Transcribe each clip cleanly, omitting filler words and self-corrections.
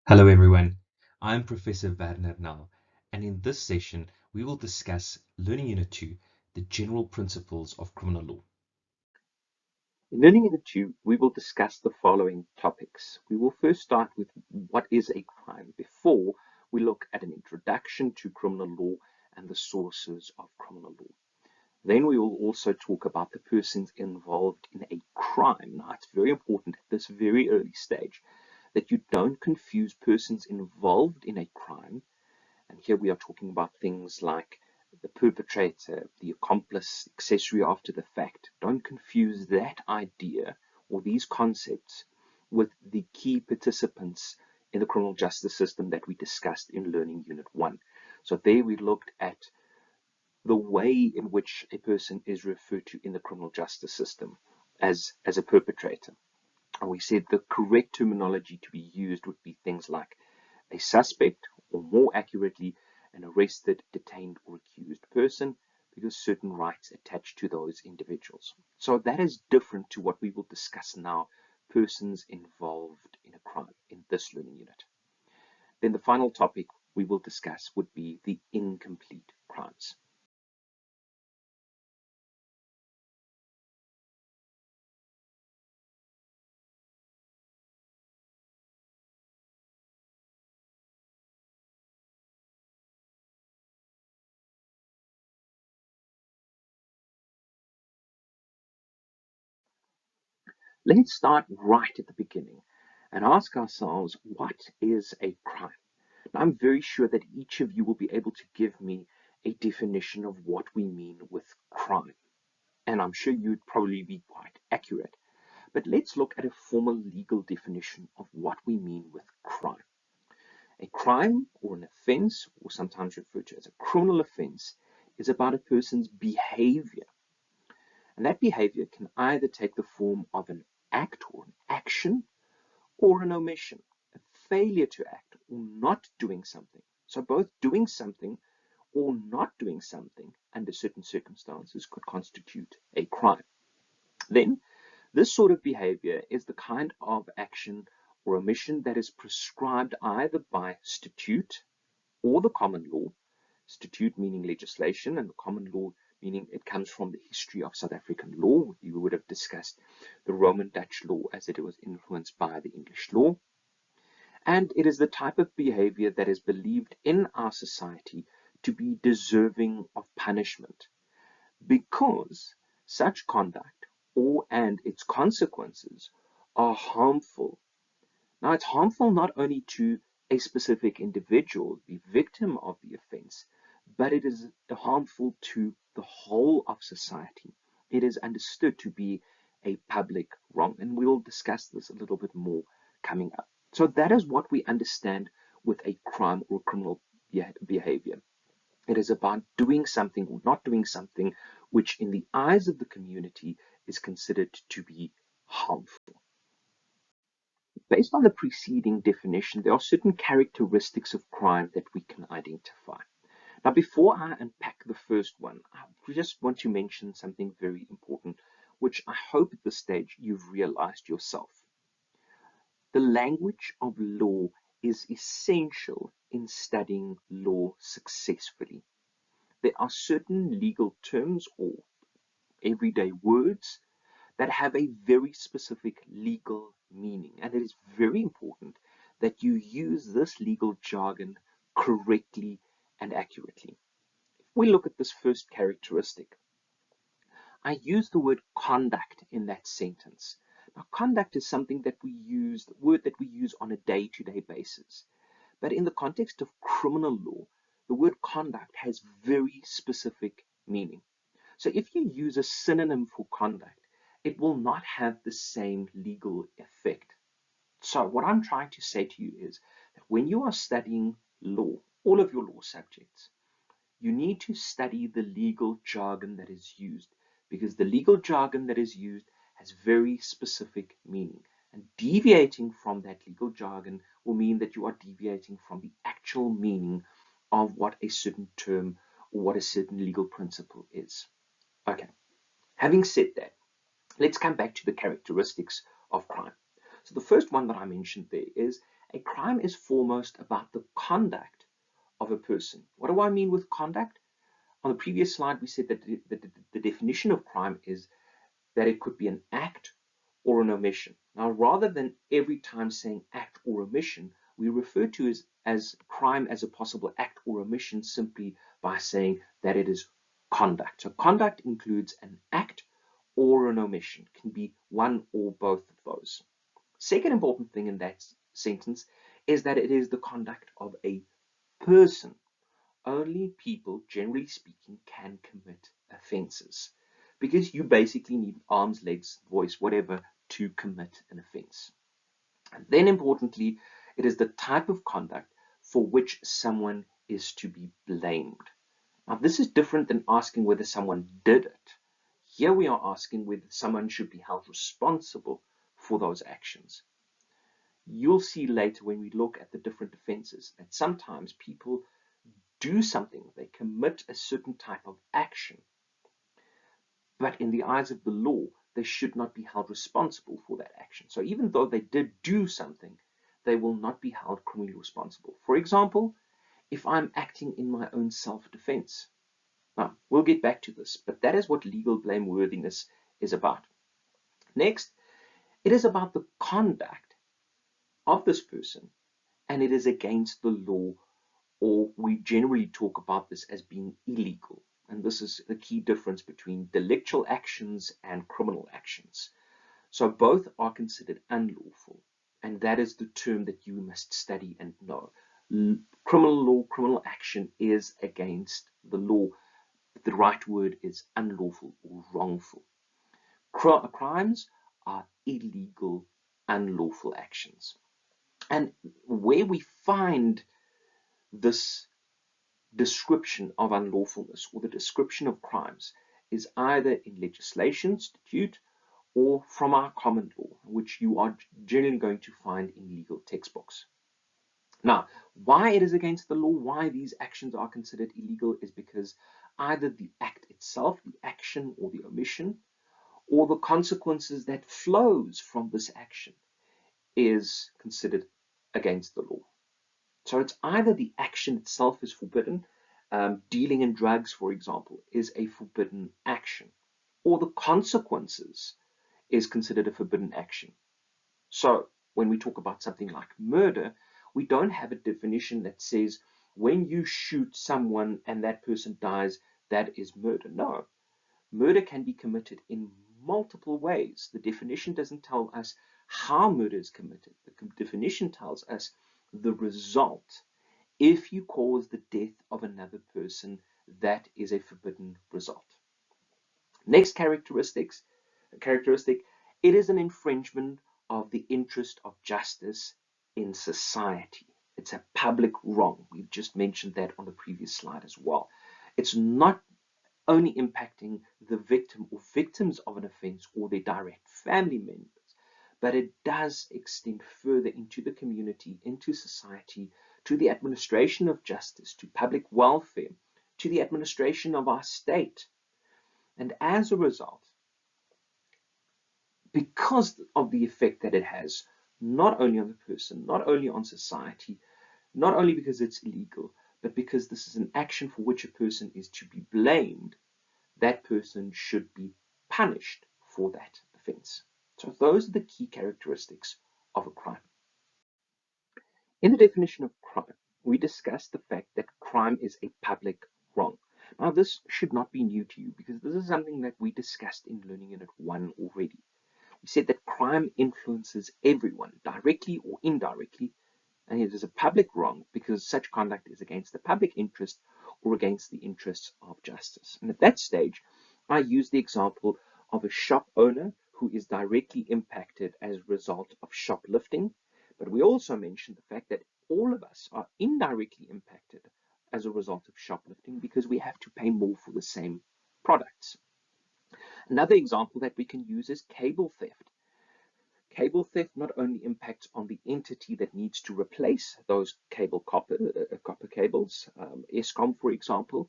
Hello everyone, I'm Professor Werner now, and in this session we will discuss Learning Unit 2, the general principles of criminal law. In Learning Unit 2, we will discuss the following topics. We will first start with what is a crime before we look at an introduction to criminal law and the sources of criminal law. Then we will also talk about the persons involved in a crime. Now, it's very important at this very early stage that you don't confuse persons involved in a crime, and here we are talking about things like the perpetrator, the accomplice, accessory after the fact. Don't confuse that idea or these concepts with the key participants in the criminal justice system that we discussed in Learning Unit 1. So there we looked at the way in which a person is referred to in the criminal justice system as a perpetrator. And we said the correct terminology to be used would be things like a suspect, or more accurately, an arrested, detained, or accused person, because certain rights attach to those individuals. So that is different to what we will discuss now, persons involved in a crime in this learning unit. Then the final topic we will discuss would be the incomplete crimes. Let's start right at the beginning and ask ourselves, what is a crime? Now, I'm very sure that each of you will be able to give me a definition of what we mean with crime. And I'm sure you'd probably be quite accurate. But let's look at a formal legal definition of what we mean with crime. A crime or an offense, or sometimes referred to as a criminal offense, is about a person's behavior. And that behavior can either take the form of an act or an action or an omission, a failure to act or not doing something. So both doing something or not doing something under certain circumstances could constitute a crime. Then, this sort of behavior is the kind of action or omission that is prescribed either by statute or the common law. Statute meaning legislation, and the common law meaning it comes from the history of South African law. You would have discussed the Roman Dutch law as it was influenced by the English law. And it is the type of behavior that is believed in our society to be deserving of punishment, because such conduct and its consequences are harmful. Now, it's harmful not only to a specific individual, the victim of the offense, but it is harmful to the whole of society. It is understood to be a public wrong, and we'll discuss this a little bit more coming up. So that is what we understand with a crime or criminal behavior. It is about doing something or not doing something which, in the eyes of the community, is considered to be harmful. Based on the preceding definition, there are certain characteristics of crime that we can identify. Now, before I unpack the first one, I just want to mention something very important, which I hope at this stage you've realized yourself. The language of law is essential in studying law successfully. There are certain legal terms or everyday words that have a very specific legal meaning, and it is very important that you use this legal jargon correctly and accurately. If we look at this first characteristic, I use the word conduct in that sentence. Now, conduct is something that we use, the word that we use on a day-to-day basis. But in the context of criminal law, the word conduct has very specific meaning. So if you use a synonym for conduct, it will not have the same legal effect. So what I'm trying to say to you is that when you are studying law, all of your law subjects, you need to study the legal jargon that is used, because the legal jargon that is used has very specific meaning. And deviating from that legal jargon will mean that you are deviating from the actual meaning of what a certain term or what a certain legal principle is. Okay, having said that, let's come back to the characteristics of crime. So the first one that I mentioned there is A crime is foremost about the conduct of a person. What do I mean with conduct? On the previous slide, we said that the definition of crime is that it could be an act or an omission. Now, rather than every time saying act or omission, we refer to as crime as a possible act or omission simply by saying that it is conduct. So conduct includes an act or an omission. It can be one or both of those. Second important thing in that sentence is that it is the conduct of a person. Only people, generally speaking, can commit offenses because you basically need arms, legs, voice, whatever to commit an offense. And then importantly, it is the type of conduct for which someone is to be blamed. Now, this is different than asking whether someone did it. Here we are asking whether someone should be held responsible for those actions. You'll see later when we look at the different offenses that sometimes people do something, they commit a certain type of action, but in the eyes of the law, they should not be held responsible for that action. So even though they did do something, they will not be held criminally responsible. For example, if I'm acting in my own self-defense. Now, we'll get back to this, but that is what legal blameworthiness is about. Next, it is about the conduct of this person, and it is against the law, or we generally talk about this as being illegal. And this is the key difference between delictual actions and criminal actions. So both are considered unlawful, and that is the term that you must study and know. Criminal law, criminal action is against the law. The right word is unlawful or wrongful. Crimes are illegal, unlawful actions. And where we find this description of unlawfulness or the description of crimes is either in legislation, statute, or from our common law, which you are generally going to find in legal textbooks. Now, why it is against the law, why these actions are considered illegal, is because either the act itself, the action or the omission, or the consequences that flows from this action is considered against the law. So it's either the action itself is forbidden, dealing in drugs, for example, is a forbidden action, or the consequences is considered a forbidden action. So when we talk about something like murder, we don't have a definition that says when you shoot someone and that person dies, that is murder. No, murder can be committed in multiple ways. The definition doesn't tell us how murder is committed. The definition tells us the result. If you cause the death of another person, that is a forbidden result. Next characteristic, it is an infringement of the interest of justice in society. It's a public wrong. We've just mentioned that on the previous slide as well. It's not only impacting the victim or victims of an offense or their direct family members, but it does extend further into the community, into society, to the administration of justice, to public welfare, to the administration of our state. And as a result, because of the effect that it has, not only on the person, not only on society, not only because it's illegal, but because this is an action for which a person is to be blamed, that person should be punished for that offense. So those are the key characteristics of a crime. In the definition of crime, we discussed the fact that crime is a public wrong. Now, this should not be new to you because this is something that we discussed in Learning Unit 1 already. We said that crime influences everyone, directly or indirectly, and it is a public wrong because such conduct is against the public interest or against the interests of justice. And at that stage, I used the example of a shop owner who is directly impacted as a result of shoplifting. But we also mentioned the fact that all of us are indirectly impacted as a result of shoplifting because we have to pay more for the same products. Another example that we can use is cable theft. Cable theft not only impacts on the entity that needs to replace those copper cables, Eskom, for example,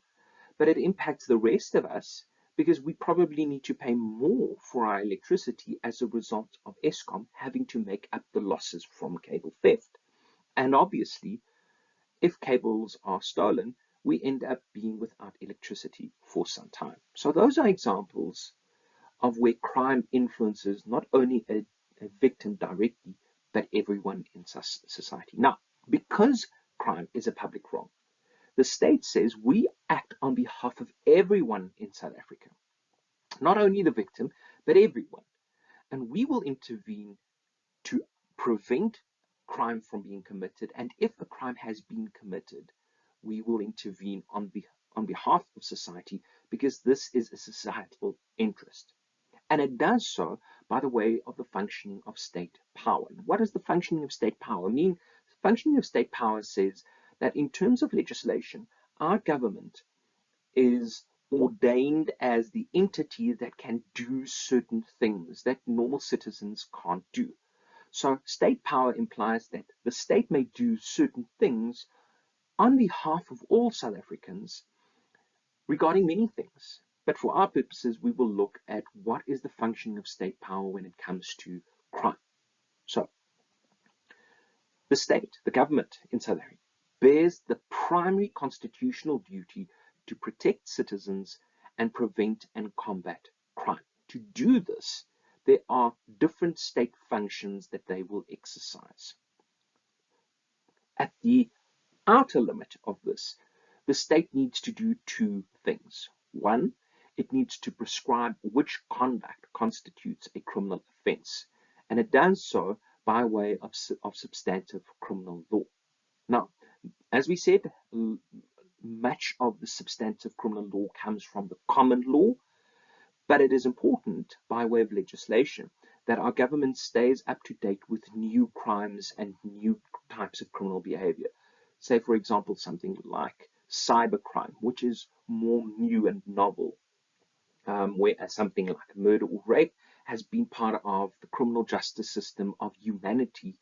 but it impacts the rest of us because we probably need to pay more for our electricity as a result of Eskom having to make up the losses from cable theft. And obviously, if cables are stolen, we end up being without electricity for some time. So those are examples of where crime influences not only a victim directly, but everyone in society. Now, because crime is a public wrong, the state says we act on behalf of everyone in South Africa, not only the victim, but everyone. And we will intervene to prevent crime from being committed. And if a crime has been committed, we will intervene on behalf of society because this is a societal interest. And it does so by the way of the functioning of state power. What does the functioning of state power mean? The functioning of state power says that in terms of legislation, our government is ordained as the entity that can do certain things that normal citizens can't do. So state power implies that the state may do certain things on behalf of all South Africans regarding many things. But for our purposes, we will look at what is the functioning of state power when it comes to crime. So the state, the government in South Africa, bears the primary constitutional duty to protect citizens and prevent and combat crime. To do this, there are different state functions that they will exercise. At the outer limit of this, the state needs to do two things. One, it needs to prescribe which conduct constitutes a criminal offense, and it does so by way of substantive criminal law. Now, as we said, much of the substantive criminal law comes from the common law, but it is important by way of legislation that our government stays up to date with new crimes and new types of criminal behavior. Say, for example, something like cybercrime, which is more new and novel, whereas something like murder or rape has been part of the criminal justice system of humanity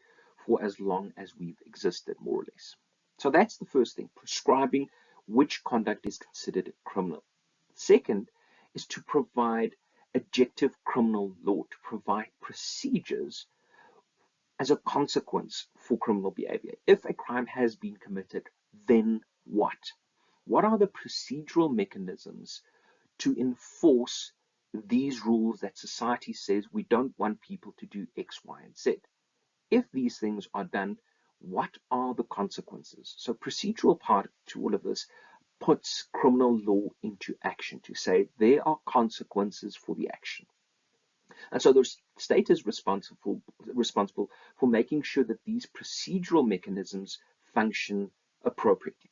for as long as we've existed, more or less. So that's the first thing, prescribing which conduct is considered criminal. Second is to provide objective criminal law, to provide procedures as a consequence for criminal behavior. If a crime has been committed, then what? What are the procedural mechanisms to enforce these rules that society says we don't want people to do X, Y, and Z? If these things are done, what are the consequences? So procedural part to all of this puts criminal law into action to say there are consequences for the action. And so the state is responsible for making sure that these procedural mechanisms function appropriately.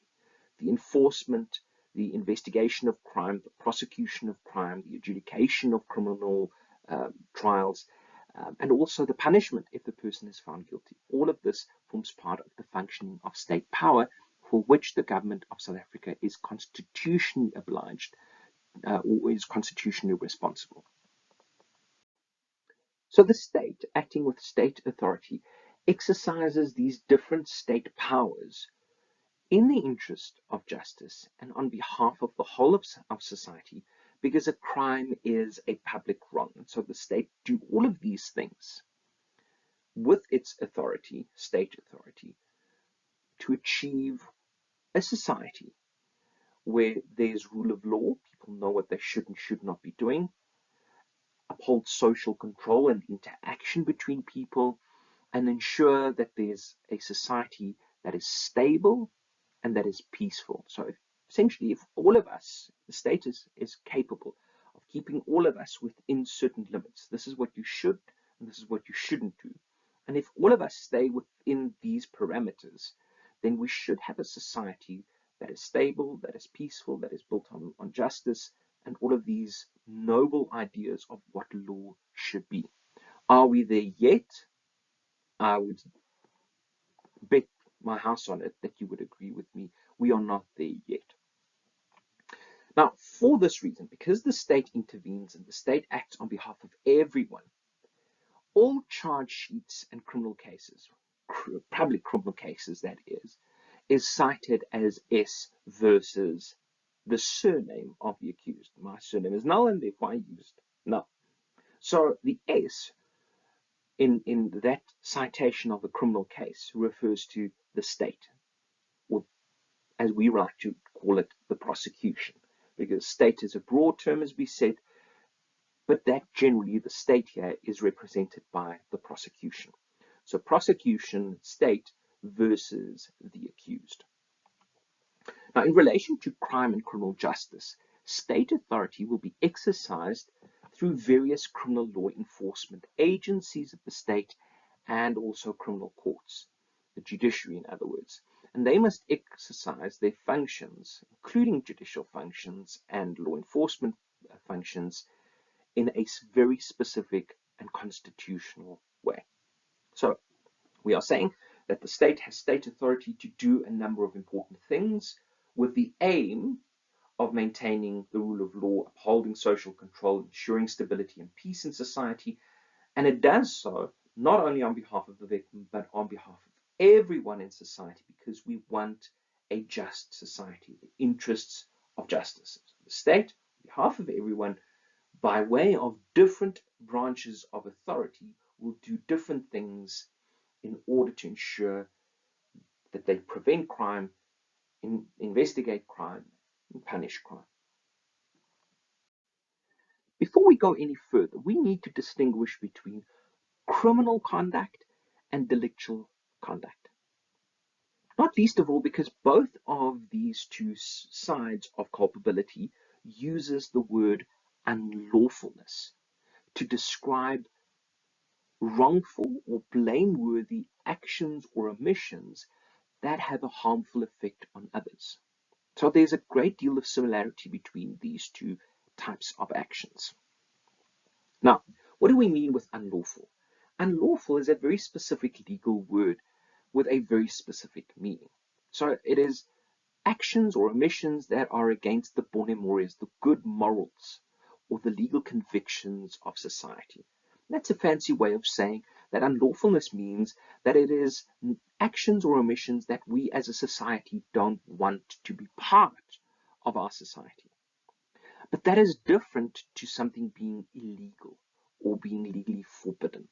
The enforcement, the investigation of crime, the prosecution of crime, the adjudication of criminal trials, and also the punishment if the person is found guilty. All of this forms part of the functioning of state power for which the government of South Africa is constitutionally obliged or is constitutionally responsible. So the state, acting with state authority, exercises these different state powers in the interest of justice and on behalf of the whole of society, because a crime is a public wrong. And so the state do all of these things with its authority, state authority, to achieve a society where there's rule of law, people know what they should and should not be doing, uphold social control and interaction between people, and ensure that there's a society that is stable and that is peaceful. So essentially, if all of us, the state is capable of keeping all of us within certain limits, this is what you should and this is what you shouldn't do. And if all of us stay within these parameters, then we should have a society that is stable, that is peaceful, that is built on justice, and all of these noble ideas of what law should be. Are we there yet? I would bet my house on it that you would agree with me. We are not there yet. Now, for this reason, because the state intervenes and the state acts on behalf of everyone, all charge sheets and criminal cases, public criminal cases that is cited as S versus the surname of the accused. My surname is null and therefore I used null. So the S in that citation of a criminal case refers to the state, or as we like to call it, the prosecution, because state is a broad term, as we said, but that generally the state here is represented by the prosecution. So prosecution, state versus the accused. Now, in relation to crime and criminal justice, state authority will be exercised through various criminal law enforcement agencies of the state and also criminal courts, the judiciary, in other words. And they must exercise their functions, including judicial functions and law enforcement functions, in a very specific and constitutional way. So, we are saying that the state has state authority to do a number of important things with the aim of maintaining the rule of law, upholding social control, ensuring stability and peace in society. And it does so not only on behalf of the victim, but on behalf of everyone in society, because we want a just society, the interests of justice. So the state, on behalf of everyone, by way of different branches of authority, will do different things in order to ensure that they prevent crime, investigate crime, and punish crime. Before we go any further, we need to distinguish between criminal conduct and delictual conduct. Not least of all because both of these two sides of culpability uses the word unlawfulness to describe wrongful or blameworthy actions or omissions that have a harmful effect on others. So there's a great deal of similarity between these two types of actions. Now, what do we mean with unlawful? Unlawful is a very specific legal word with a very specific meaning. So it is actions or omissions that are against the bonum mores, the good morals, or the legal convictions of society. That's a fancy way of saying that unlawfulness means that it is actions or omissions that we as a society don't want to be part of our society. But that is different to something being illegal or being legally forbidden.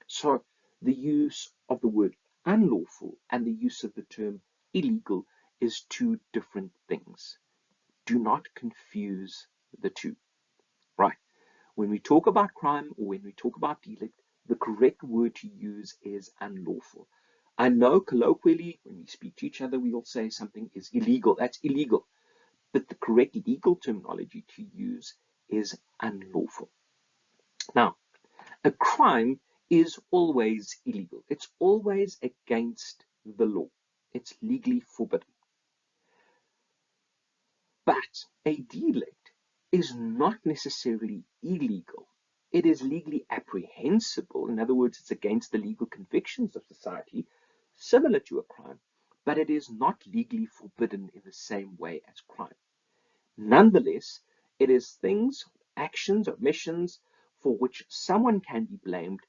So the use of the word unlawful and the use of the term illegal is two different things. Do not confuse the two. Right. When we talk about crime or when we talk about delict, the correct word to use is unlawful. I know colloquially, when we speak to each other, we will say something is illegal. That's illegal. But the correct legal terminology to use is unlawful. Now, a crime is always illegal. It's always against the law. It's legally forbidden. But a delict is not necessarily illegal. It is legally apprehensible. In other words, it's against the legal convictions of society, similar to a crime, but it is not legally forbidden in the same way as crime. Nonetheless, it is things, actions, omissions for which someone can be blamed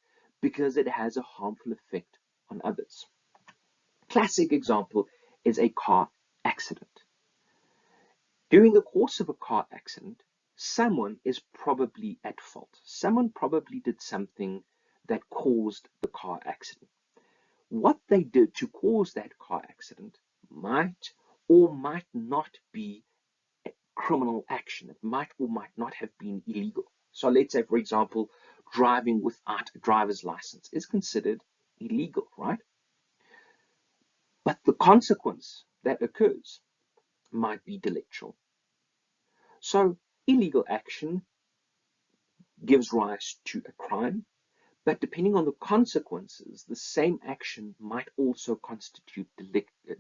because it has a harmful effect on others. Classic example is a car accident. During the course of a car accident, someone is probably at fault. Someone probably did something that caused the car accident. What they did to cause that car accident might or might not be criminal action. It might or might not have been illegal. So let's say, for example, driving without a driver's license is considered illegal, right? But the consequence that occurs might be delictual. So illegal action gives rise to a crime, but depending on the consequences, the same action might also constitute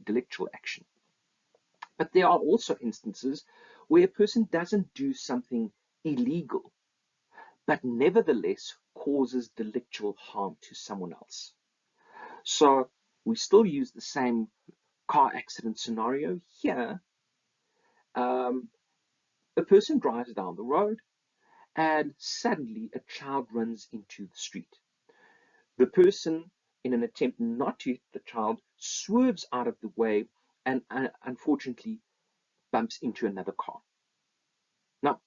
delictual action. But there are also instances where a person doesn't do something illegal, but nevertheless causes delictual harm to someone else. So we still use the same car accident scenario here. A person drives down the road and suddenly a child runs into the street. The person, in an attempt not to hit the child, swerves out of the way and unfortunately bumps into another car. Now,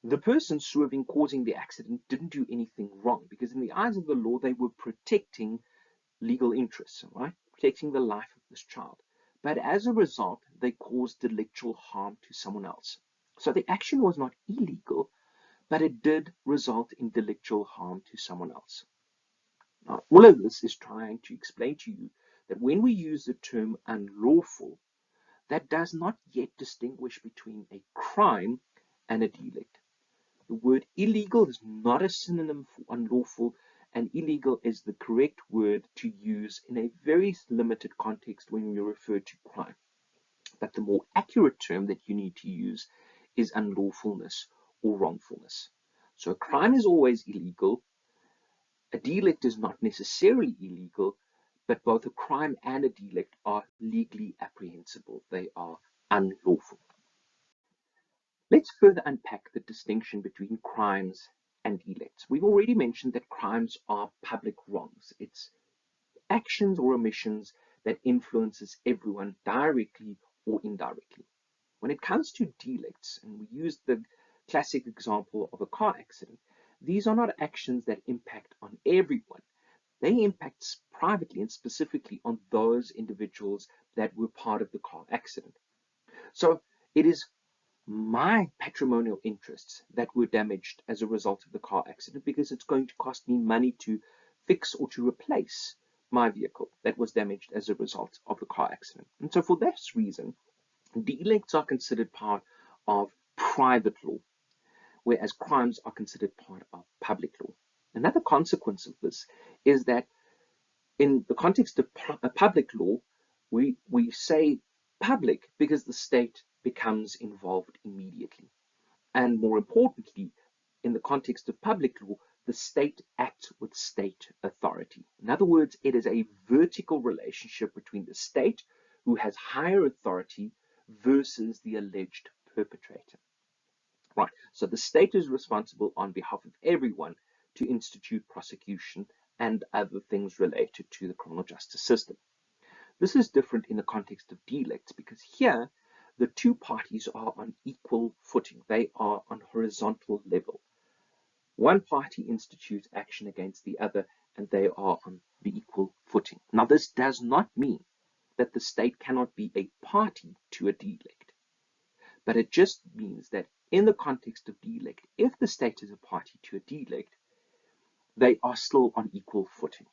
the person swerving, causing the accident, didn't do anything wrong because in the eyes of the law, they were protecting legal interests, right? protecting the life of this child. But as a result, they caused delictual harm to someone else. So the action was not illegal, but it did result in delictual harm to someone else. Now, all of this is trying to explain to you that when we use the term unlawful, that does not yet distinguish between a crime and a delict. The word illegal is not a synonym for unlawful, and illegal is the correct word to use in a very limited context when we refer to crime. But the more accurate term that you need to use is unlawfulness or wrongfulness. So a crime is always illegal. A delict is not necessarily illegal, but both a crime and a delict are legally apprehensible. They are unlawful. Let's further unpack the distinction between crimes and delicts. We've already mentioned that crimes are public wrongs. It's actions or omissions that influences everyone directly or indirectly. When it comes to delicts, and we use the classic example of a car accident, these are not actions that impact on everyone. They impact privately and specifically on those individuals that were part of the car accident. So it is my patrimonial interests that were damaged as a result of the car accident, because it's going to cost me money to fix or to replace my vehicle that was damaged as a result of the car accident. And so for this reason, delicts are considered part of private law, whereas crimes are considered part of public law. Another consequence of this is that in the context of public law, we say public because the state becomes involved immediately. And more importantly, in the context of public law, the state acts with state authority. In other words, it is a vertical relationship between the state, who has higher authority, versus the alleged perpetrator. Right, so the state is responsible on behalf of everyone to institute prosecution and other things related to the criminal justice system. This is different in the context of delicts, because here the two parties are on equal footing. They are on horizontal level. One party institutes action against the other, and they are on the equal footing. Now, this does not mean that the state cannot be a party to a delict, but it just means that in the context of delict, if the state is a party to a delict, they are still on equal footing.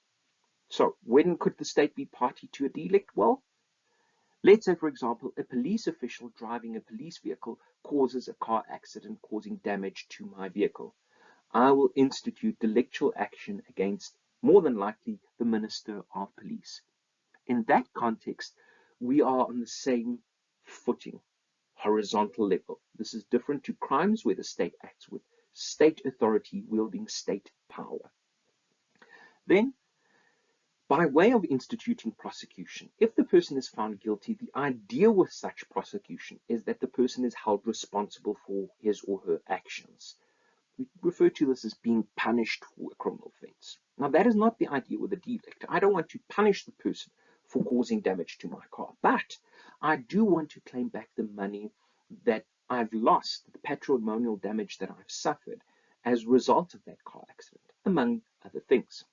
So when could the state be party to a delict? Well, let's say, for example, a police official driving a police vehicle causes a car accident, causing damage to my vehicle. I will institute delictual action against, more than likely, the Minister of Police. In that context, we are on the same footing, horizontal level. This is different to crimes where the state acts with state authority, wielding state power. Then, by way of instituting prosecution, if the person is found guilty, the idea with such prosecution is that the person is held responsible for his or her actions. We refer to this as being punished for a criminal offense. Now, that is not the idea with a delict. I don't want to punish the person for causing damage to my car, but I do want to claim back the money that I've lost, the patrimonial damage that I've suffered as a result of that car accident, among other things.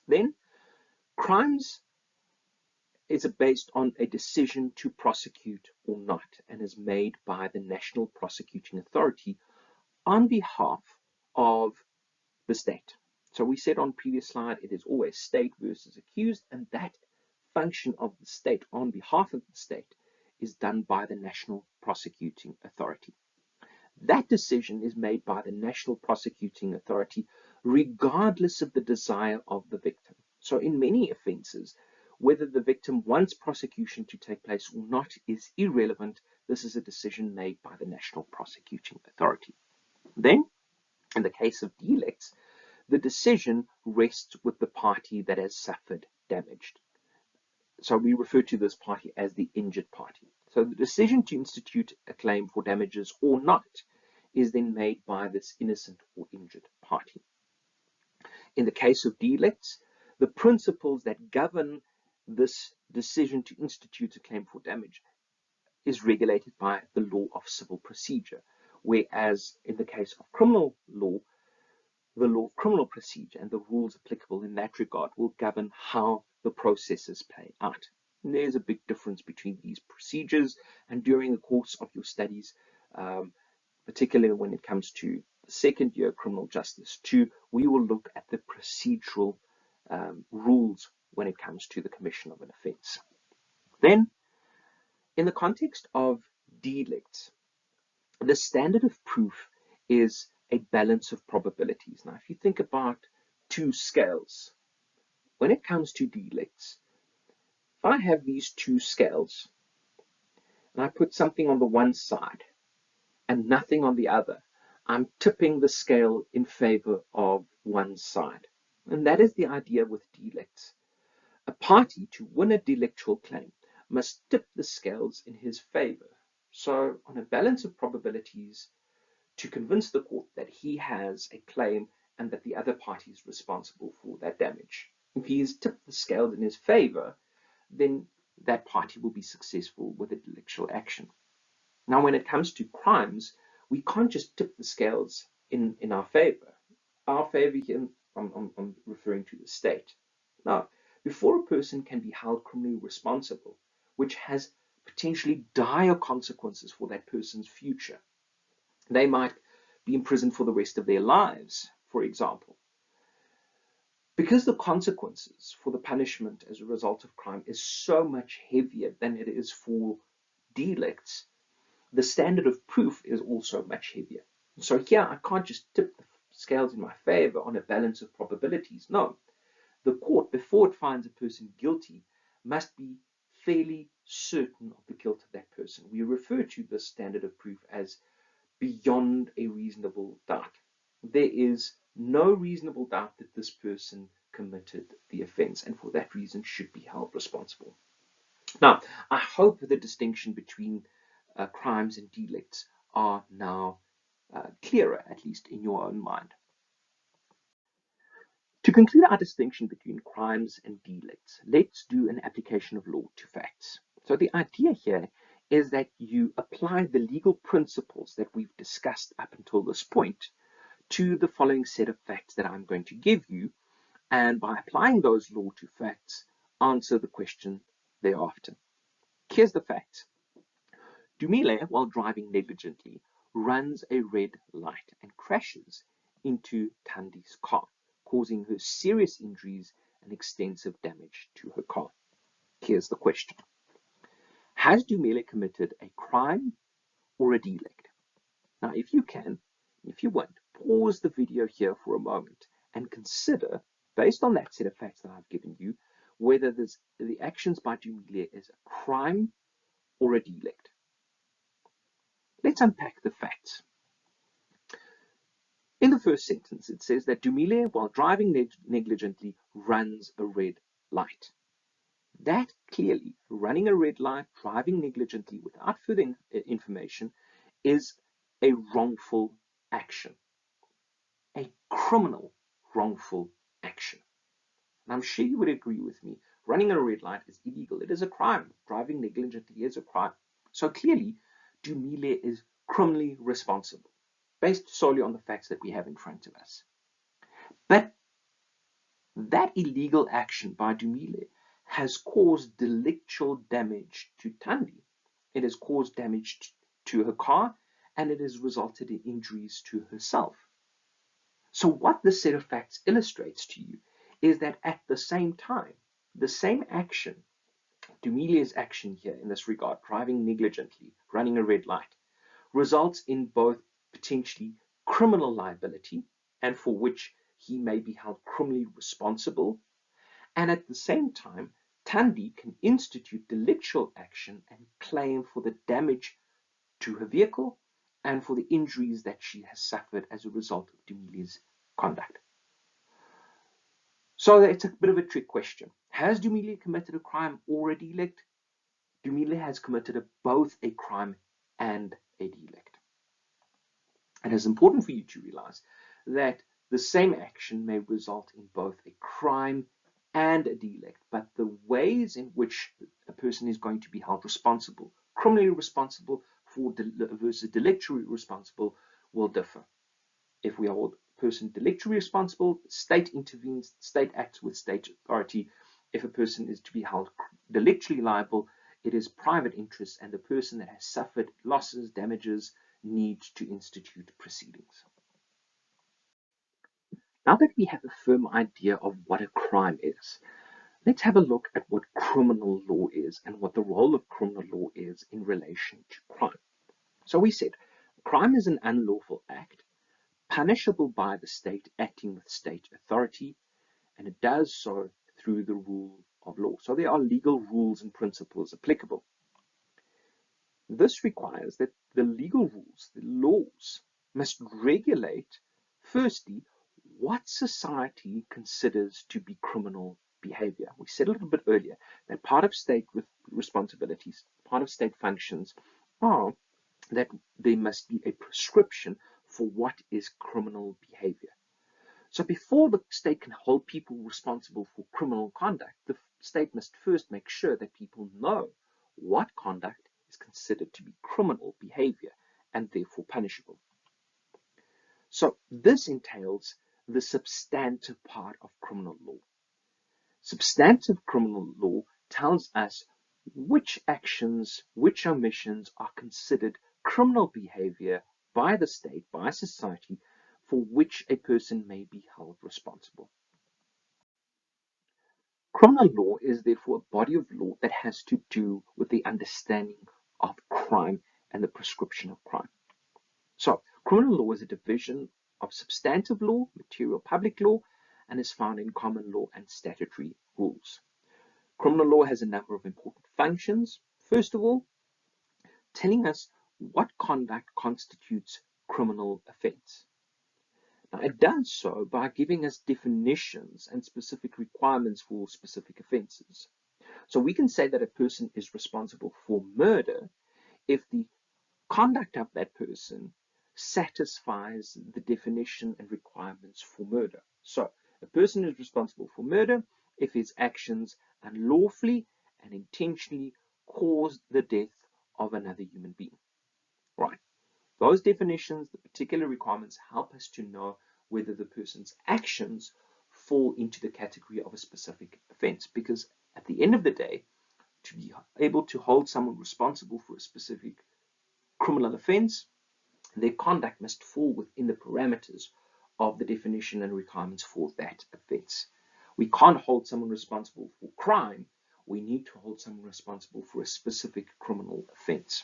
Then, crimes is based on a decision to prosecute or not, and is made by the National Prosecuting Authority on behalf of the state. So we said on previous slide, it is always state versus accused, and that function of the state on behalf of the state is done by the National Prosecuting Authority. That decision is made by the National Prosecuting Authority regardless of the desire of the victim. So in many offenses, whether the victim wants prosecution to take place or not is irrelevant. This is a decision made by the National Prosecuting Authority. Then, in the case of delicts, the decision rests with the party that has suffered damage. So we refer to this party as the injured party. So the decision to institute a claim for damages or not is then made by this innocent or injured party. In the case of delicts, the principles that govern this decision to institute a claim for damage is regulated by the law of civil procedure, whereas in the case of criminal law, the law of criminal procedure and the rules applicable in that regard will govern how the processes play out. And there's a big difference between these procedures, and during the course of your studies, particularly when it comes to the second year criminal justice 2, we will look at the procedural rules when it comes to the commission of an offence. Then, in the context of delicts, the standard of proof is a balance of probabilities. Now, if you think about two scales, when it comes to delicts, if I have these two scales and I put something on the one side and nothing on the other, I'm tipping the scale in favor of one side. And that is the idea with delicts. A party to win a delictual claim must tip the scales in his favor. So on a balance of probabilities, to convince the court that he has a claim and that the other party is responsible for that damage. If he has tipped the scales in his favor, then that party will be successful with a delictual action. Now, when it comes to crimes, we can't just tip the scales in our favor. Our favor here, I'm referring to the state. Now, before a person can be held criminally responsible, which has potentially dire consequences for that person's future, they might be in prison for the rest of their lives, for example. Because the consequences for the punishment as a result of crime is so much heavier than it is for delicts, the standard of proof is also much heavier. So here I can't just tip the scales in my favor on a balance of probabilities. No, the court, before it finds a person guilty, must be fairly certain of the guilt of that person. We refer to this standard of proof as beyond a reasonable doubt. There is no reasonable doubt that this person committed the offense and for that reason should be held responsible. Now, I hope the distinction between crimes and delicts are now clearer, at least in your own mind. To conclude our distinction between crimes and delicts, let's do an application of law to facts. So the idea here is that you apply the legal principles that we've discussed up until this point to the following set of facts that I'm going to give you, and by applying those law to facts, answer the question thereafter. Here's the facts. Dumile, while driving negligently, runs a red light and crashes into Tandi's car, causing her serious injuries and extensive damage to her car. Here's the question. Has Dumile committed a crime or a delict? Now, if you can, if you won't, pause the video here for a moment and consider, based on that set of facts that I've given you, whether the actions by Dumile is a crime or a delict. Let's unpack the facts. In the first sentence, it says that Dumile, while driving negligently, runs a red light. That clearly, running a red light, driving negligently without further information, is a wrongful action, a criminal wrongful action. And I'm sure you would agree with me, running a red light is illegal. It is a crime. Driving negligently is a crime. So clearly, Dumile is criminally responsible, based solely on the facts that we have in front of us. But that illegal action by Dumile has caused delictual damage to Tandi. It has caused damage to her car, and it has resulted in injuries to herself. So what this set of facts illustrates to you is that at the same time, the same action, Dumile's action here in this regard, driving negligently, running a red light, results in both potentially criminal liability, and for which he may be held criminally responsible, and at the same time, Tandi can institute delictual action and claim for the damage to her vehicle and for the injuries that she has suffered as a result of Dumile's conduct. So it's a bit of a trick question. Has Dumile committed a crime or a delict? Dumile has committed both a crime and a delict. And it's important for you to realize that the same action may result in both a crime and a delict, but the ways in which a person is going to be held responsible, criminally responsible versus delictually responsible, will differ. If we hold a person delictually responsible, the state intervenes, the state acts with state authority. if a person is to be held delictually liable, it is private interest and the person that has suffered losses, damages, needs to institute proceedings. Now that we have a firm idea of what a crime is, let's have a look at what criminal law is and what the role of criminal law is in relation to crime. So we said, crime is an unlawful act, punishable by the state acting with state authority, and it does so through the rule of law. So there are legal rules and principles applicable. This requires that the legal rules, the laws, must regulate, firstly, what society considers to be criminal behavior. We said a little bit earlier that part of state responsibilities, part of state functions are that there must be a prescription for what is criminal behavior. So before the state can hold people responsible for criminal conduct, the state must first make sure that people know what conduct is considered to be criminal behavior and therefore punishable. So this entails the substantive part of criminal law. Substantive criminal law tells us which actions, which omissions are considered criminal behavior by the state, by society, for which a person may be held responsible. Criminal law is therefore a body of law that has to do with the understanding of crime and the prescription of crime. So, criminal law is a division of substantive law, material public law, and is found in common law and statutory rules. Criminal law has a number of important functions. First of all, telling us what conduct constitutes criminal offense. Now, it does so by giving us definitions and specific requirements for specific offenses. So we can say that a person is responsible for murder if the conduct of that person satisfies the definition and requirements for murder. So a person is responsible for murder if his actions unlawfully and intentionally cause the death of another human being. Right. Those definitions, the particular requirements, help us to know whether the person's actions fall into the category of a specific offense. Because at the end of the day, to be able to hold someone responsible for a specific criminal offense, their conduct must fall within the parameters of the definition and requirements for that offense. We can't hold someone responsible for crime. We need to hold someone responsible for a specific criminal offense.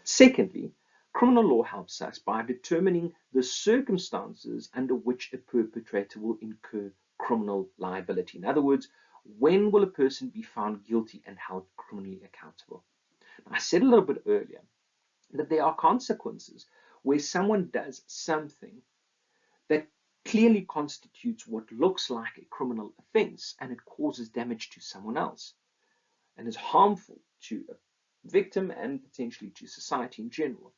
Secondly, criminal law helps us by determining the circumstances under which a perpetrator will incur criminal liability. In other words, when will a person be found guilty and held criminally accountable? I said a little bit earlier that there are consequences where someone does something that clearly constitutes what looks like a criminal offense and it causes damage to someone else and is harmful to a victim and potentially to society in general,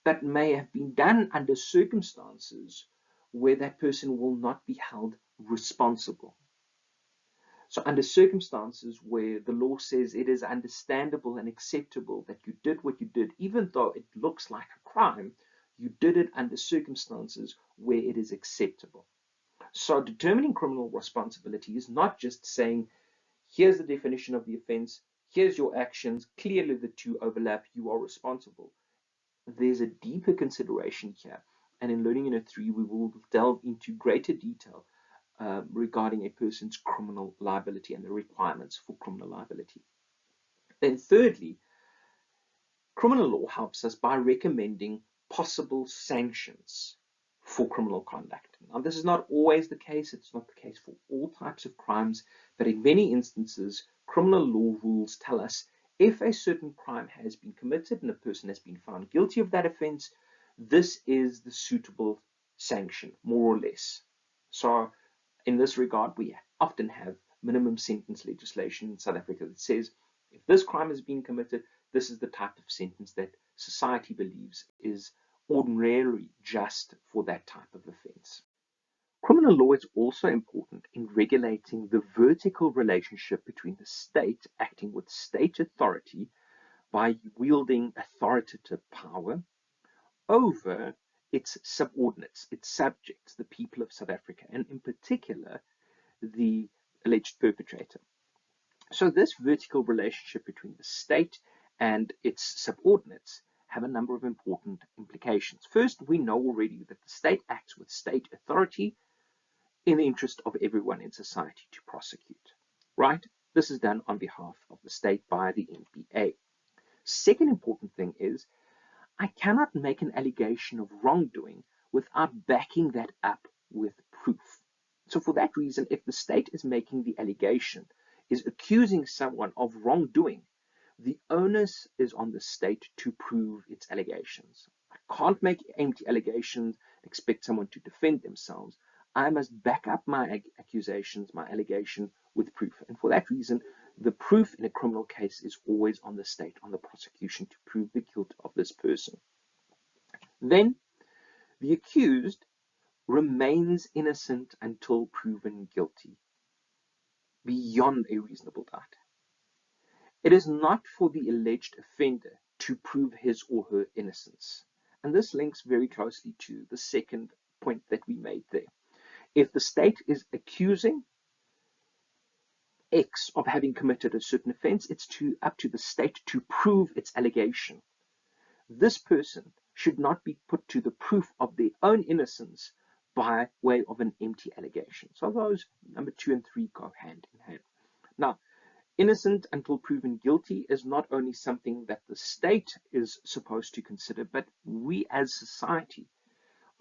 but may have been done under circumstances where that person will not be held responsible. So under circumstances where the law says it is understandable and acceptable that you did what you did, even though it looks like a crime, you did it under circumstances where it is acceptable. So determining criminal responsibility is not just saying, here's the definition of the offense, here's your actions, clearly the two overlap, you are responsible. There's a deeper consideration here, and in Learning Unit 3 we will delve into greater detail regarding a person's criminal liability and the requirements for criminal liability. Then thirdly, criminal law helps us by recommending possible sanctions for criminal conduct. Now, this is not always the case. It's not the case for all types of crimes, but in many instances, criminal law rules tell us if a certain crime has been committed and a person has been found guilty of that offense, this is the suitable sanction, more or less. So in this regard, we often have minimum sentence legislation in South Africa that says if this crime has been committed, this is the type of sentence that society believes is ordinarily just for that type of offense. Criminal law is also important in regulating the vertical relationship between the state acting with state authority by wielding authoritative power over its subordinates, its subjects, the people of South Africa, and in particular, the alleged perpetrator. So this vertical relationship between the state and its subordinates have a number of important implications. First, we know already that the state acts with state authority in the interest of everyone in society to prosecute, right? This is done on behalf of the state by the NPA. Second important thing is I cannot make an allegation of wrongdoing without backing that up with proof. So for that reason, if the state is making the allegation, is accusing someone of wrongdoing, the onus is on the state to prove its allegations. I can't make empty allegations, expect someone to defend themselves. I must back up my accusations, my allegation, with proof. And for that reason, the proof in a criminal case is always on the state, on the prosecution, to prove the guilt of this person. Then, the accused remains innocent until proven guilty, beyond a reasonable doubt. It is not for the alleged offender to prove his or her innocence. And this links very closely to the second point that we made there. If the state is accusing X of having committed a certain offense, it's up to the state to prove its allegation. This person should not be put to the proof of their own innocence by way of an empty allegation. So those number 2 and 3 go hand in hand. Now, innocent until proven guilty is not only something that the state is supposed to consider, but we as society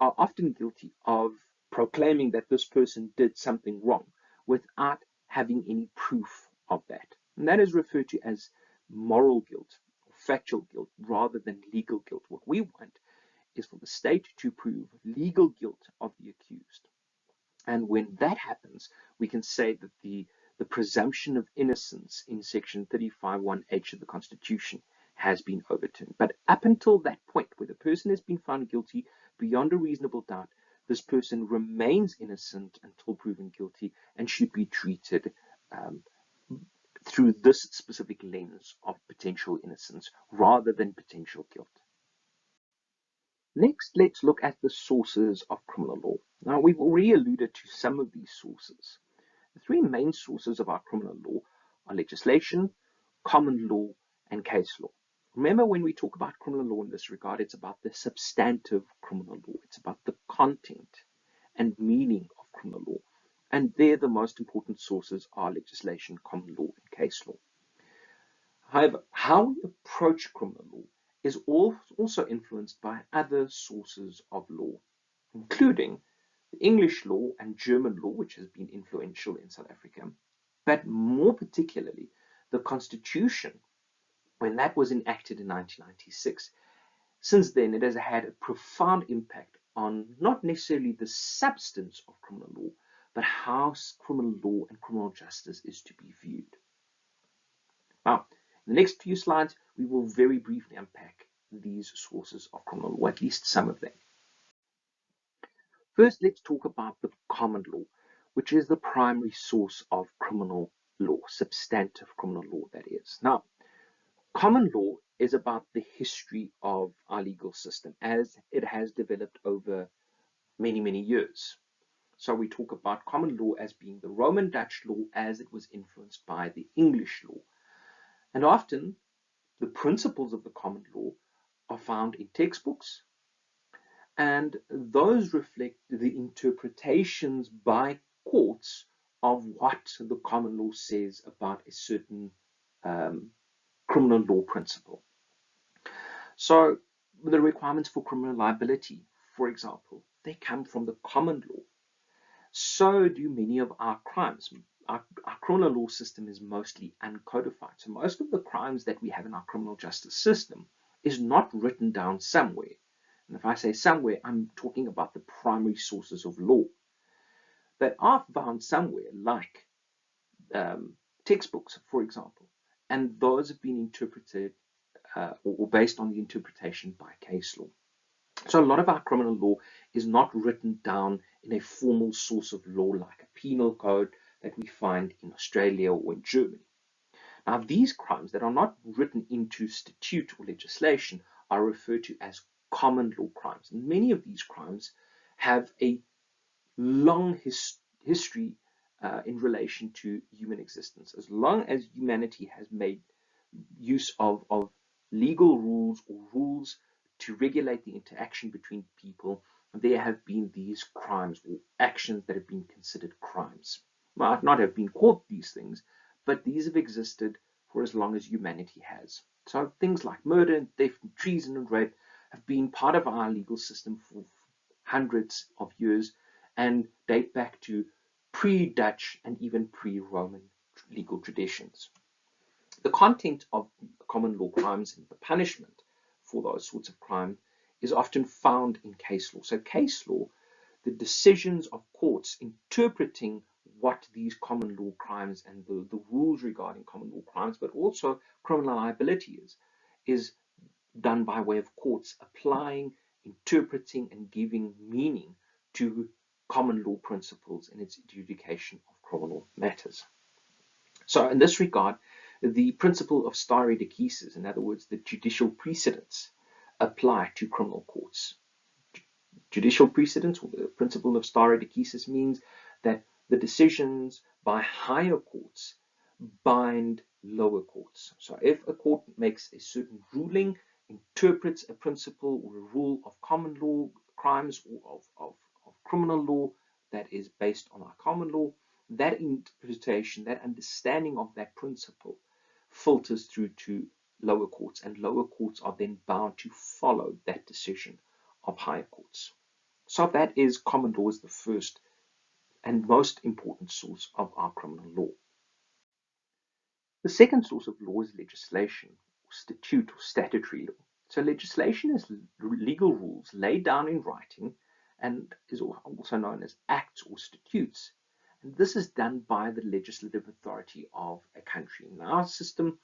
are often guilty of proclaiming that this person did something wrong without having any proof of that. And that is referred to as moral guilt, or factual guilt, rather than legal guilt. What we want is for the state to prove legal guilt of the accused. And when that happens, we can say that the presumption of innocence in section 35(1)(h) of the Constitution has been overturned. But up until that point where the person has been found guilty beyond a reasonable doubt, this person remains innocent until proven guilty and should be treated through this specific lens of potential innocence rather than potential guilt. Next, let's look at the sources of criminal law. Now, we've already alluded to some of these sources. The three main sources of our criminal law are legislation, common law, and case law. Remember, when we talk about criminal law in this regard, it's about the substantive criminal law. It's about the content and meaning of criminal law. And there, the most important sources are legislation, common law, and case law. However, how we approach criminal law is also influenced by other sources of law, including the English law and German law, which has been influential in South Africa, but more particularly the Constitution, when that was enacted in 1996. Since then, it has had a profound impact on not necessarily the substance of criminal law, but how criminal law and criminal justice is to be viewed. Now, in the next few slides, we will very briefly unpack these sources of criminal law, at least some of them. First, let's talk about the common law, which is the primary source of criminal law, substantive criminal law, that is. Now, common law is about the history of our legal system as it has developed over many, many years. So we talk about common law as being the Roman Dutch law as it was influenced by the English law. And often, the principles of the common law are found in textbooks, and those reflect the interpretations by courts of what the common law says about a certain criminal law principle. So the requirements for criminal liability, for example, they come from the common law. So do many of our crimes. Our criminal law system is mostly uncodified. So most of the crimes that we have in our criminal justice system is not written down somewhere. And if I say somewhere, I'm talking about the primary sources of law. They are found somewhere, like textbooks, for example. And those have been interpreted or based on the interpretation by case law. So a lot of our criminal law is not written down in a formal source of law like a penal code that we find in Australia or in Germany. Now, these crimes that are not written into statute or legislation are referred to as common law crimes. And many of these crimes have a long history in relation to human existence. As long as humanity has made use of legal rules or rules to regulate the interaction between people, there have been these crimes or actions that have been considered crimes. Might not have been called these things, but these have existed for as long as humanity has. So things like murder and theft and treason and rape have been part of our legal system for hundreds of years and date back to pre-Dutch and even pre-Roman legal traditions. The content of common law crimes and the punishment for those sorts of crime is often found in case law. So case law, the decisions of courts interpreting what these common law crimes and the rules regarding common law crimes, but also criminal liability is done by way of courts applying, interpreting, and giving meaning to common law principles in its adjudication of criminal matters. So in this regard, the principle of stare decisis, in other words, the judicial precedents, apply to criminal courts. Judicial precedents, or the principle of stare decisis, means that the decisions by higher courts bind lower courts. So if a court makes a certain ruling, interprets a principle or a rule of common law crimes or of criminal law that is based on our common law, that interpretation, that understanding of that principle filters through to lower courts, and lower courts are then bound to follow that decision of higher courts. So that is common law as the first and most important source of our criminal law. The second source of law is legislation, or statute, or statutory law. So legislation is legal rules laid down in writing and is also known as acts or statutes. And this is done by the legislative authority of a country. In our system,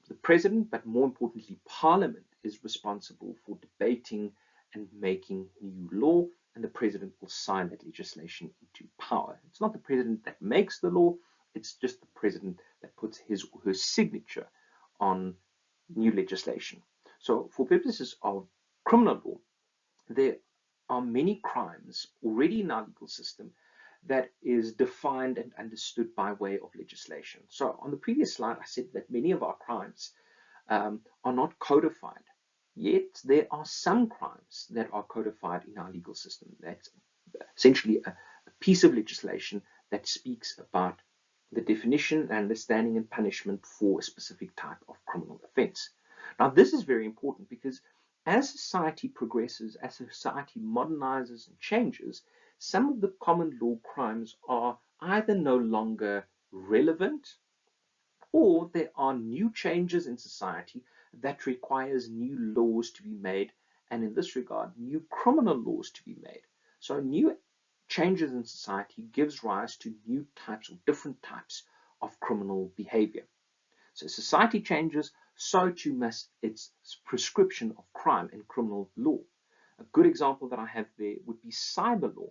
the president, but more importantly, parliament, is responsible for debating and making new law, and the president will sign that legislation into power. It's not the president that makes the law, it's just the president that puts his or her signature on new legislation. So for purposes of criminal law, there are many crimes already in our legal system that is defined and understood by way of legislation. So on the previous slide, I said that many of our crimes are not codified. Yet there are some crimes that are codified in our legal system. That's essentially a piece of legislation that speaks about the definition, understanding, and punishment for a specific type of criminal offense. Now, this is very important because as society progresses, as society modernizes and changes, some of the common law crimes are either no longer relevant, or there are new changes in society that requires new laws to be made, and in this regard, new criminal laws to be made. So new changes in society gives rise to new types or different types of criminal behavior. So society changes, so too must its prescription of crime and criminal law. A good example that I have there would be cyber law.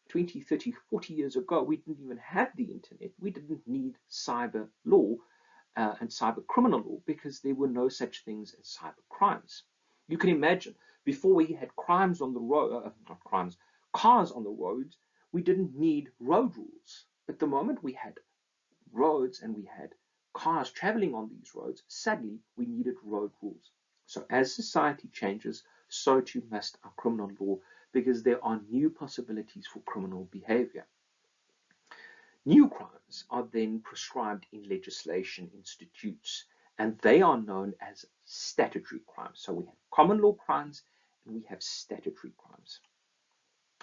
20, 30, 40 years ago, we didn't even have the internet. We didn't need cyber law and cyber criminal law because there were no such things as cyber crimes. You can imagine, before we had crimes on the road, not crimes, cars on the roads, we didn't need road rules. But the moment we had roads and we had cars traveling on these roads, suddenly we needed road rules. So as society changes, so too must our criminal law, because there are new possibilities for criminal behavior. New crimes are then prescribed in legislation institutes, and they are known as statutory crimes. So we have common law crimes and we have statutory crimes.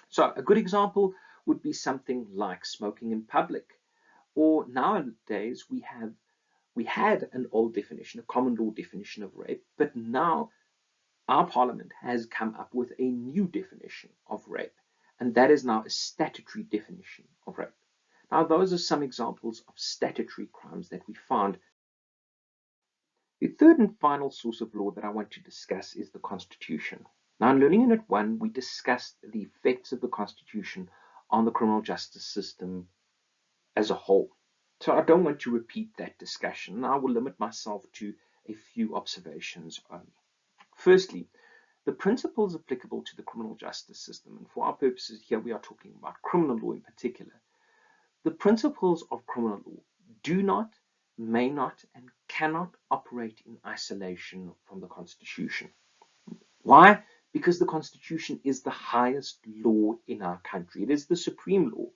So a good example would be something like smoking in public, or nowadays we had an old definition, a common law definition of rape, but now our parliament has come up with a new definition of rape, and that is now a statutory definition of rape. Now, those are some examples of statutory crimes that we found. The third and final source of law that I want to discuss is the Constitution. Now, in Learning Unit 1, we discussed the effects of the Constitution on the criminal justice system as a whole. So I don't want to repeat that discussion. I will limit myself to a few observations only. Firstly, the principles applicable to the criminal justice system, and for our purposes here we are talking about criminal law in particular, The principles of criminal law do not, may not, and cannot operate in isolation from the Constitution. Why? Because the Constitution is the highest law in our country. It is the supreme law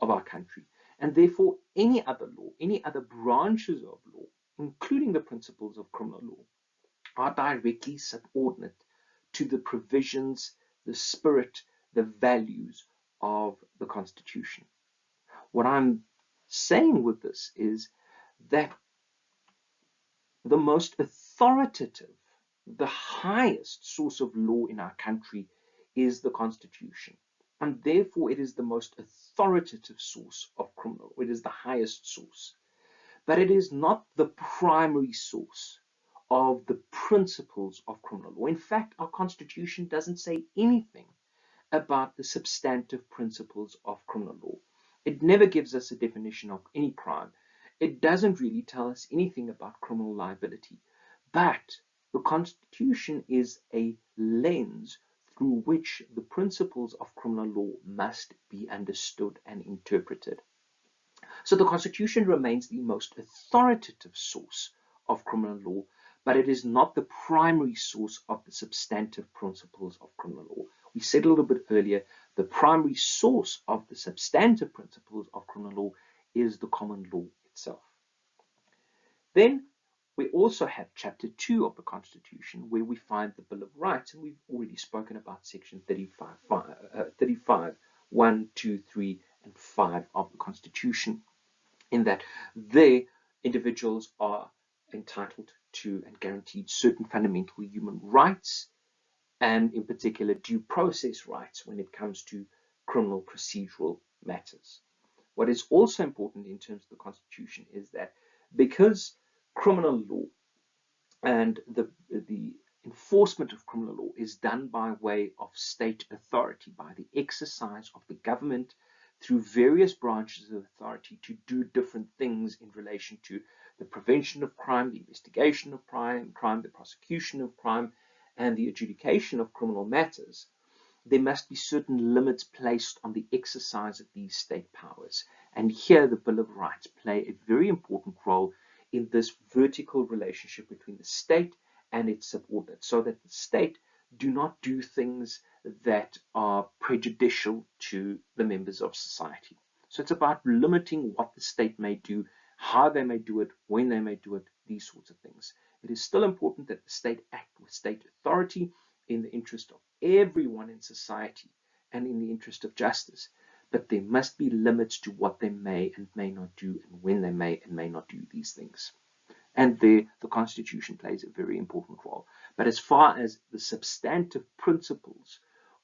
of our country. And therefore, any other law, any other branches of law, including the principles of criminal law, are directly subordinate to the provisions, the spirit, the values of the Constitution. What I'm saying with this is that the most authoritative, the highest source of law in our country is the Constitution. And therefore, it is the most authoritative source of criminal law. It is the highest source. But it is not the primary source of the principles of criminal law. In fact, our Constitution doesn't say anything about the substantive principles of criminal law. It never gives us a definition of any crime. It doesn't really tell us anything about criminal liability. But the Constitution is a lens through which the principles of criminal law must be understood and interpreted. So the Constitution remains the most authoritative source of criminal law, but it is not the primary source of the substantive principles of criminal law. We said a little bit earlier, the primary source of the substantive principles of criminal law is the common law itself. Then we also have Chapter 2 of the Constitution, where we find the Bill of Rights, and we've already spoken about Section 35, 1, 2, 3, and 5 of the Constitution, in that their individuals are entitled to and guaranteed certain fundamental human rights, and in particular due process rights when it comes to criminal procedural matters. What is also important in terms of the Constitution is that because criminal law and the enforcement of criminal law is done by way of state authority, by the exercise of the government through various branches of authority to do different things in relation to the prevention of crime, the investigation of crime, the prosecution of crime, and the adjudication of criminal matters, there must be certain limits placed on the exercise of these state powers. And here the Bill of Rights play a very important role in this vertical relationship between the state and its subordinates, so that the state do not do things that are prejudicial to the members of society. So it's about limiting what the state may do, how they may do it, when they may do it, these sorts of things. It is still important that the state act with state authority in the interest of everyone in society and in the interest of justice. But there must be limits to what they may and may not do, and when they may and may not do these things. And there, the Constitution plays a very important role. But as far as the substantive principles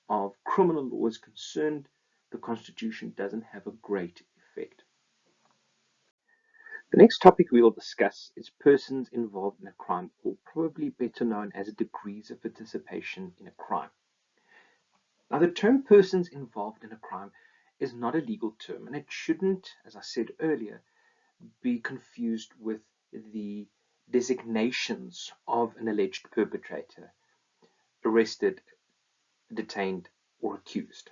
of criminal law is concerned, the Constitution doesn't have a great effect. The next topic we will discuss is persons involved in a crime, or probably better known as degrees of participation in a crime. Now, the term persons involved in a crime is not a legal term, and it shouldn't, as I said earlier, be confused with the designations of an alleged perpetrator, arrested, detained, or accused.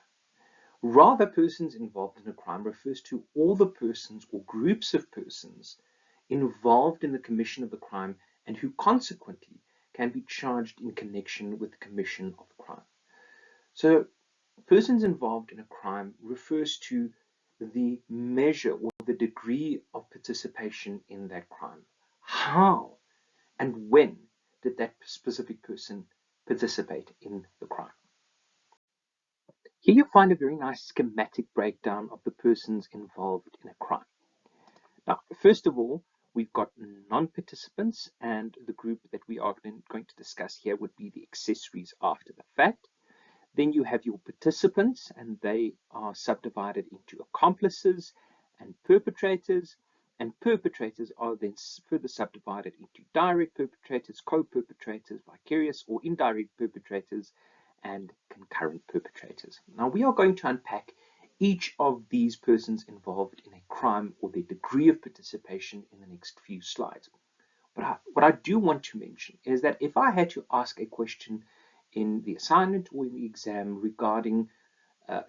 Rather, persons involved in a crime refers to all the persons or groups of persons involved in the commission of the crime and who consequently can be charged in connection with the commission of the crime. So, persons involved in a crime refers to the measure or the degree of participation in that crime. How and when did that specific person participate in the crime? Here you find a very nice schematic breakdown of the persons involved in a crime. Now, first of all, we've got non-participants, and the group that we are going to discuss here would be the accessories after the fact. Then you have your participants, and they are subdivided into accomplices and perpetrators are then further subdivided into direct perpetrators, co-perpetrators, vicarious or indirect perpetrators, and concurrent perpetrators. Now we are going to unpack each of these persons involved in a crime or their degree of participation in the next few slides. But what I do want to mention is that if I had to ask a question in the assignment or in the exam regarding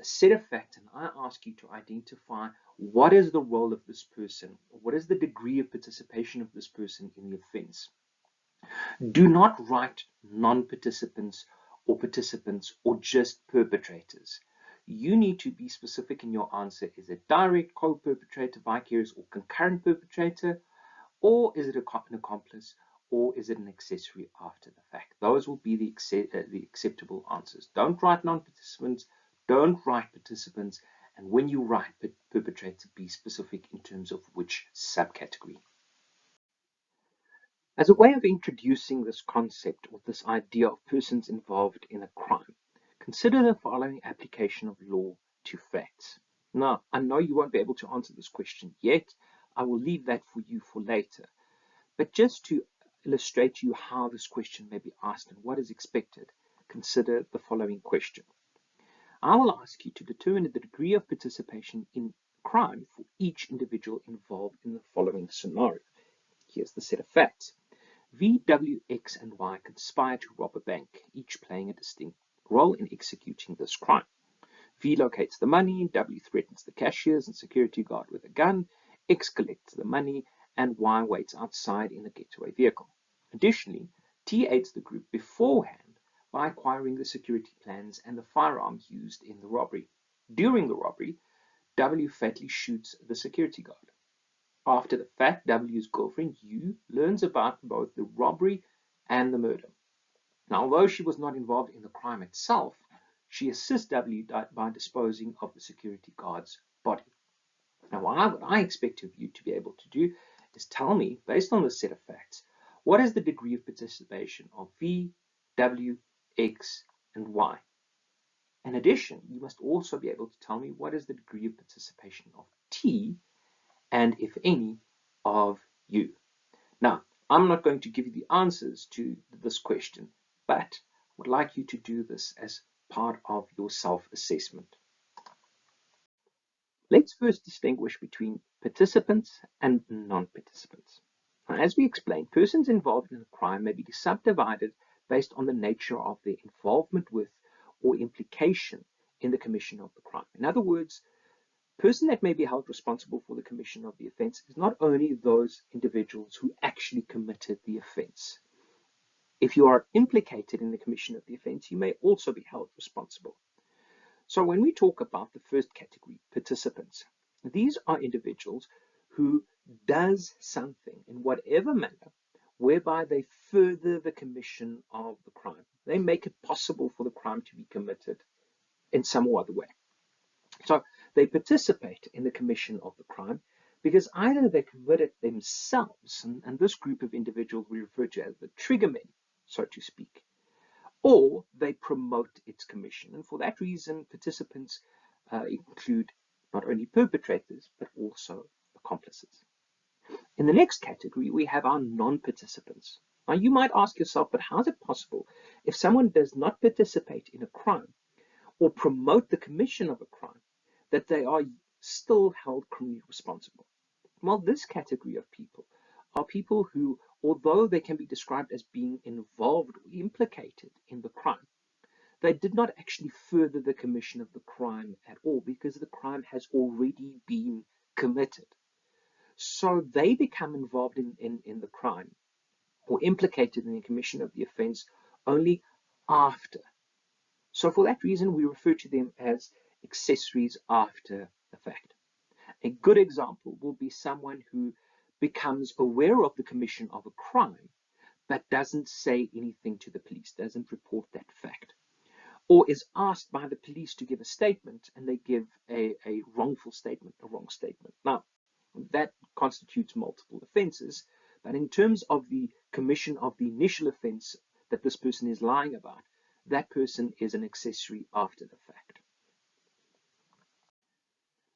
set of facts and I ask you to identify what is the role of this person, what is the degree of participation of this person in the offense. Do not write non-participants or participants or just perpetrators. You need to be specific in your answer. Is it direct, co-perpetrator, vicarious, or concurrent perpetrator? Or is it an accomplice? Or is it an accessory after the fact? Those will be the acceptable answers. Don't write non-participants. Don't write participants. And when you write perpetrator, be specific in terms of which subcategory. As a way of introducing this concept or this idea of persons involved in a crime, consider the following application of law to facts. Now, I know you won't be able to answer this question yet. I will leave that for you for later. But just to illustrate to you how this question may be asked and what is expected, consider the following question. I will ask you to determine the degree of participation in crime for each individual involved in the following scenario. Here's the set of facts. V, W, X, and Y conspire to rob a bank, each playing a distinct role in executing this crime. V locates the money, W threatens the cashiers and security guard with a gun, X collects the money, and Y waits outside in a getaway vehicle. Additionally, T aids the group beforehand by acquiring the security plans and the firearms used in the robbery. During the robbery, W fatally shoots the security guard. After the fact, W's girlfriend, U, learns about both the robbery and the murder. Now, although she was not involved in the crime itself, she assists W by disposing of the security guard's body. Now, what I expect of you to be able to do is tell me, based on this set of facts, what is the degree of participation of V, W, X, and Y? In addition, you must also be able to tell me what is the degree of participation of T, and if any, of U. Now, I'm not going to give you the answers to this question, but I would like you to do this as part of your self-assessment. Let's first distinguish between participants and non-participants. As we explained, persons involved in a crime may be subdivided based on the nature of their involvement with or implication in the commission of the crime. In other words, a person that may be held responsible for the commission of the offense is not only those individuals who actually committed the offense. If you are implicated in the commission of the offense, you may also be held responsible. So when we talk about the first category, participants, these are individuals who does something in whatever manner whereby they further the commission of the crime. They make it possible for the crime to be committed in some or other way. So they participate in the commission of the crime because either they commit it themselves, and this group of individuals we refer to as the triggermen, so to speak, or they promote its commission. And for that reason, participants include not only perpetrators, but also accomplices. In the next category, we have our non-participants. Now, you might ask yourself, but how is it possible if someone does not participate in a crime or promote the commission of a crime, that they are still held criminally responsible? Well, this category of people are people who, although they can be described as being involved or implicated in the crime, they did not actually further the commission of the crime at all because the crime has already been committed. So they become involved in the crime or implicated in the commission of the offense only after. So for that reason, we refer to them as accessories after the fact. A good example will be someone who becomes aware of the commission of a crime, but doesn't say anything to the police, doesn't report that fact, or is asked by the police to give a statement and they give a wrongful statement, a wrong statement. Now, that constitutes multiple offenses, but in terms of the commission of the initial offense that this person is lying about, that person is an accessory after the fact.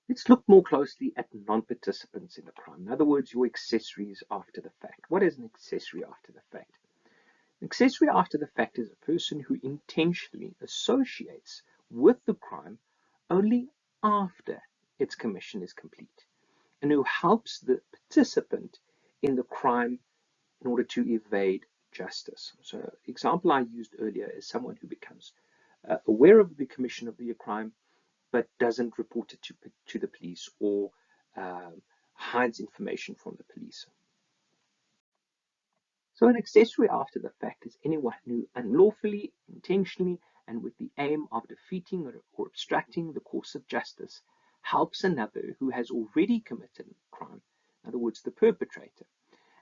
Let's look more closely at non-participants in the crime. In other words, your accessories after the fact. What is an accessory after the fact? An accessory after the fact is a person who intentionally associates with the crime only after its commission is complete, and who helps the participant in the crime in order to evade justice. So, the example I used earlier is someone who becomes aware of the commission of the crime but doesn't report it to the police or hides information from the police. So an accessory after the fact is anyone who unlawfully, intentionally, and with the aim of defeating or obstructing the course of justice helps another who has already committed a crime, in other words, the perpetrator.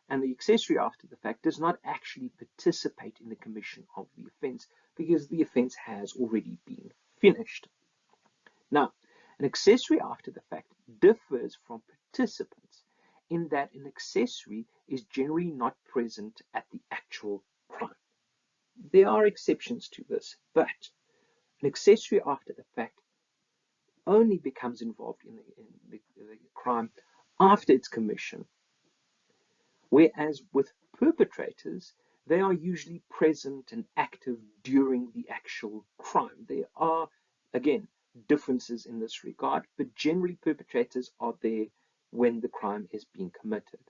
And the accessory after the fact does not actually participate in the commission of the offense because the offense has already been finished. Now, an accessory after the fact differs from participants in that an accessory is generally not present at the actual crime. There are exceptions to this, but an accessory after the fact only becomes involved in the crime after its commission, whereas with perpetrators, they are usually present and active during the actual crime. There are, again, differences in this regard, but generally perpetrators are there when the crime is being committed.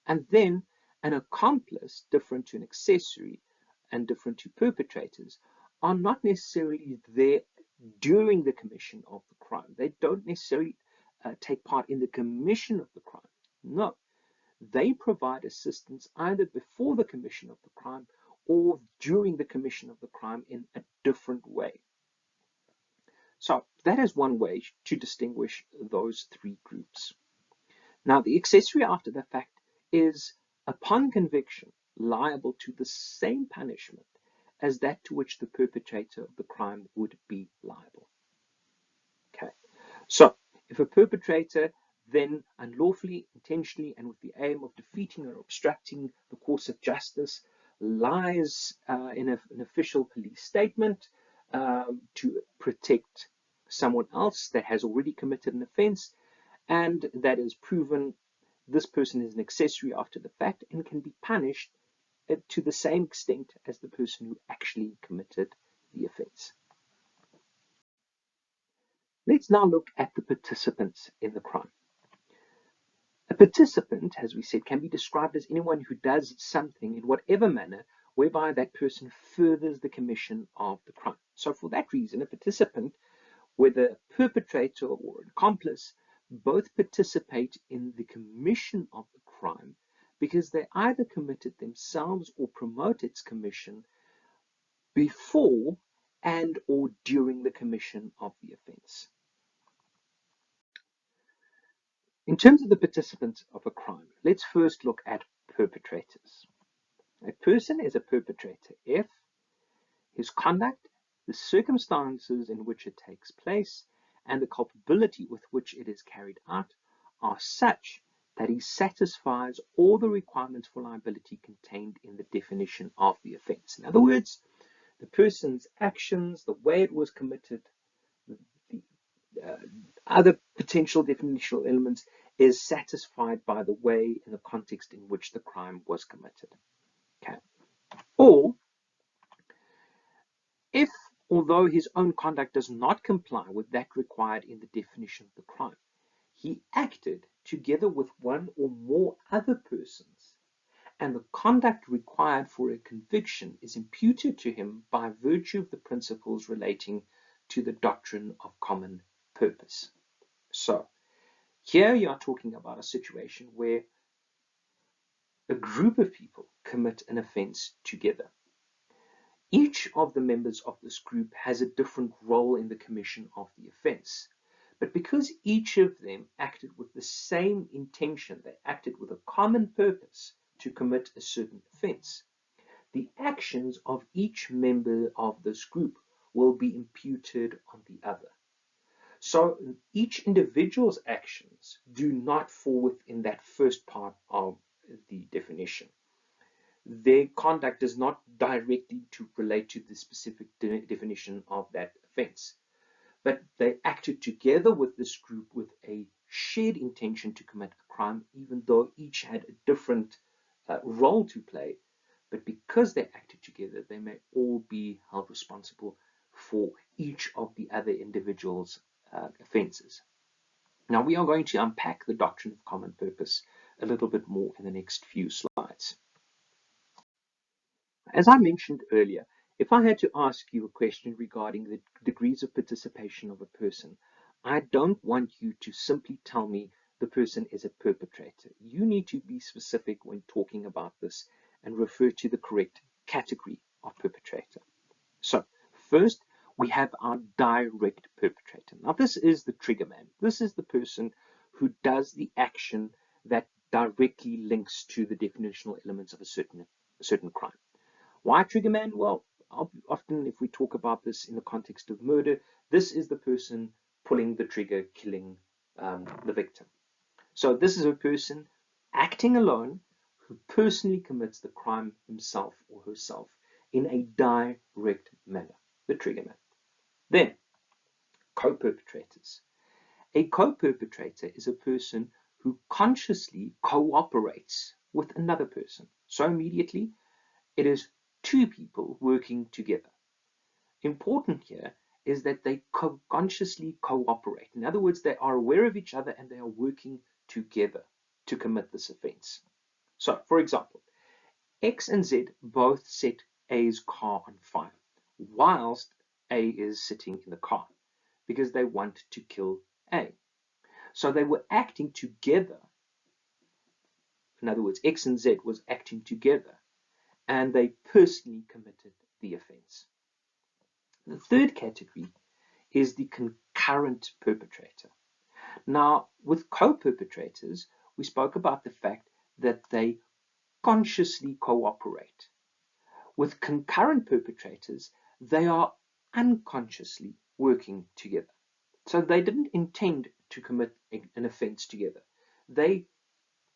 And then an accomplice, different to an accessory and different to perpetrators, are not necessarily there during the commission of the crime. They don't necessarily take part in the commission of the crime. No, they provide assistance either before the commission of the crime or during the commission of the crime in a different way. So that is one way to distinguish those three groups. Now, the accessory after the fact is, upon conviction, liable to the same punishment as that to which the perpetrator of the crime would be liable. Okay, so if a perpetrator then unlawfully, intentionally, and with the aim of defeating or obstructing the course of justice lies in an official police statement to protect someone else that has already committed an offense, and that is proven this person is an accessory after the fact and can be punished to the same extent as the person who actually committed the offense. Let's now look at the participants in the crime. A participant, as we said, can be described as anyone who does something in whatever manner whereby that person furthers the commission of the crime. So for that reason, a participant, whether perpetrator or accomplice, both participate in the commission of the crime because they either committed themselves or promote its commission before and or during the commission of the offense. In terms of the participants of a crime, let's first look at perpetrators. A person is a perpetrator if his conduct, the circumstances in which it takes place, and the culpability with which it is carried out are such that he satisfies all the requirements for liability contained in the definition of the offense. In other words, the person's actions, the way it was committed, the other potential definitional elements is satisfied by the way and the context in which the crime was committed. Okay. Or if, although his own conduct does not comply with that required in the definition of the crime, he acted together with one or more other persons, and the conduct required for a conviction is imputed to him by virtue of the principles relating to the doctrine of common purpose. So, here you are talking about a situation where a group of people commit an offense together. Each of the members of this group has a different role in the commission of the offense. But because each of them acted with the same intention, they acted with a common purpose to commit a certain offense, the actions of each member of this group will be imputed on the other. So each individual's actions do not fall within that first part of the definition. Their conduct does not directly relate to the specific definition of that offense, but they acted together with this group with a shared intention to commit a crime, even though each had a different role to play. But because they acted together, they may all be held responsible for each of the other individuals' offenses. Now, we are going to unpack the doctrine of common purpose a little bit more in the next few slides. As I mentioned earlier, if I had to ask you a question regarding the degrees of participation of a person, I don't want you to simply tell me the person is a perpetrator. You need to be specific when talking about this and refer to the correct category of perpetrator. So, first, we have our direct perpetrator. Now, this is the trigger man. This is the person who does the action that directly links to the definitional elements of a certain crime. Why trigger man? Well, often if we talk about this in the context of murder, this is the person pulling the trigger, killing the victim. So this is a person acting alone who personally commits the crime himself or herself in a direct manner, the trigger man. Then, co-perpetrators. A co-perpetrator is a person who consciously cooperates with another person. So immediately, it is two people working together. Important here is that they consciously cooperate. In other words, they are aware of each other and they are working together to commit this offense. So, for example, X and Z both set A's car on fire whilst A is sitting in the car because they want to kill A. So they were acting together. In other words, X and Z was acting together and they personally committed the offense. The third category is the concurrent perpetrator. Now, with co-perpetrators, we spoke about the fact that they consciously cooperate. With concurrent perpetrators, they are unconsciously working together. So they didn't intend to commit an offense together. They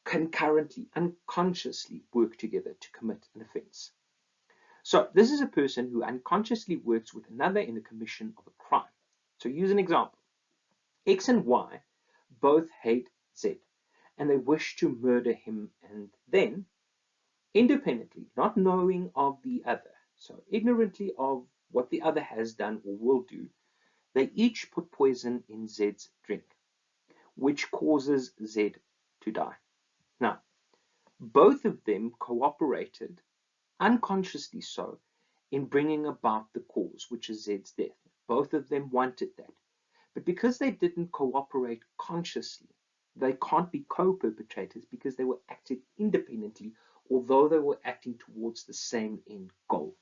concurrently, unconsciously work together to commit an offense. So this is a person who unconsciously works with another in the commission of a crime. So use an example. X and Y both hate Z and they wish to murder him, and then independently, not knowing of the other, so ignorantly of what the other has done or will do, they each put poison in Z's drink, which causes Z to die. Now, both of them cooperated, unconsciously so, in bringing about the cause, which is Z's death. Both of them wanted that. But because they didn't cooperate consciously, they can't be co-perpetrators because they were acting independently, although they were acting towards the same end goal.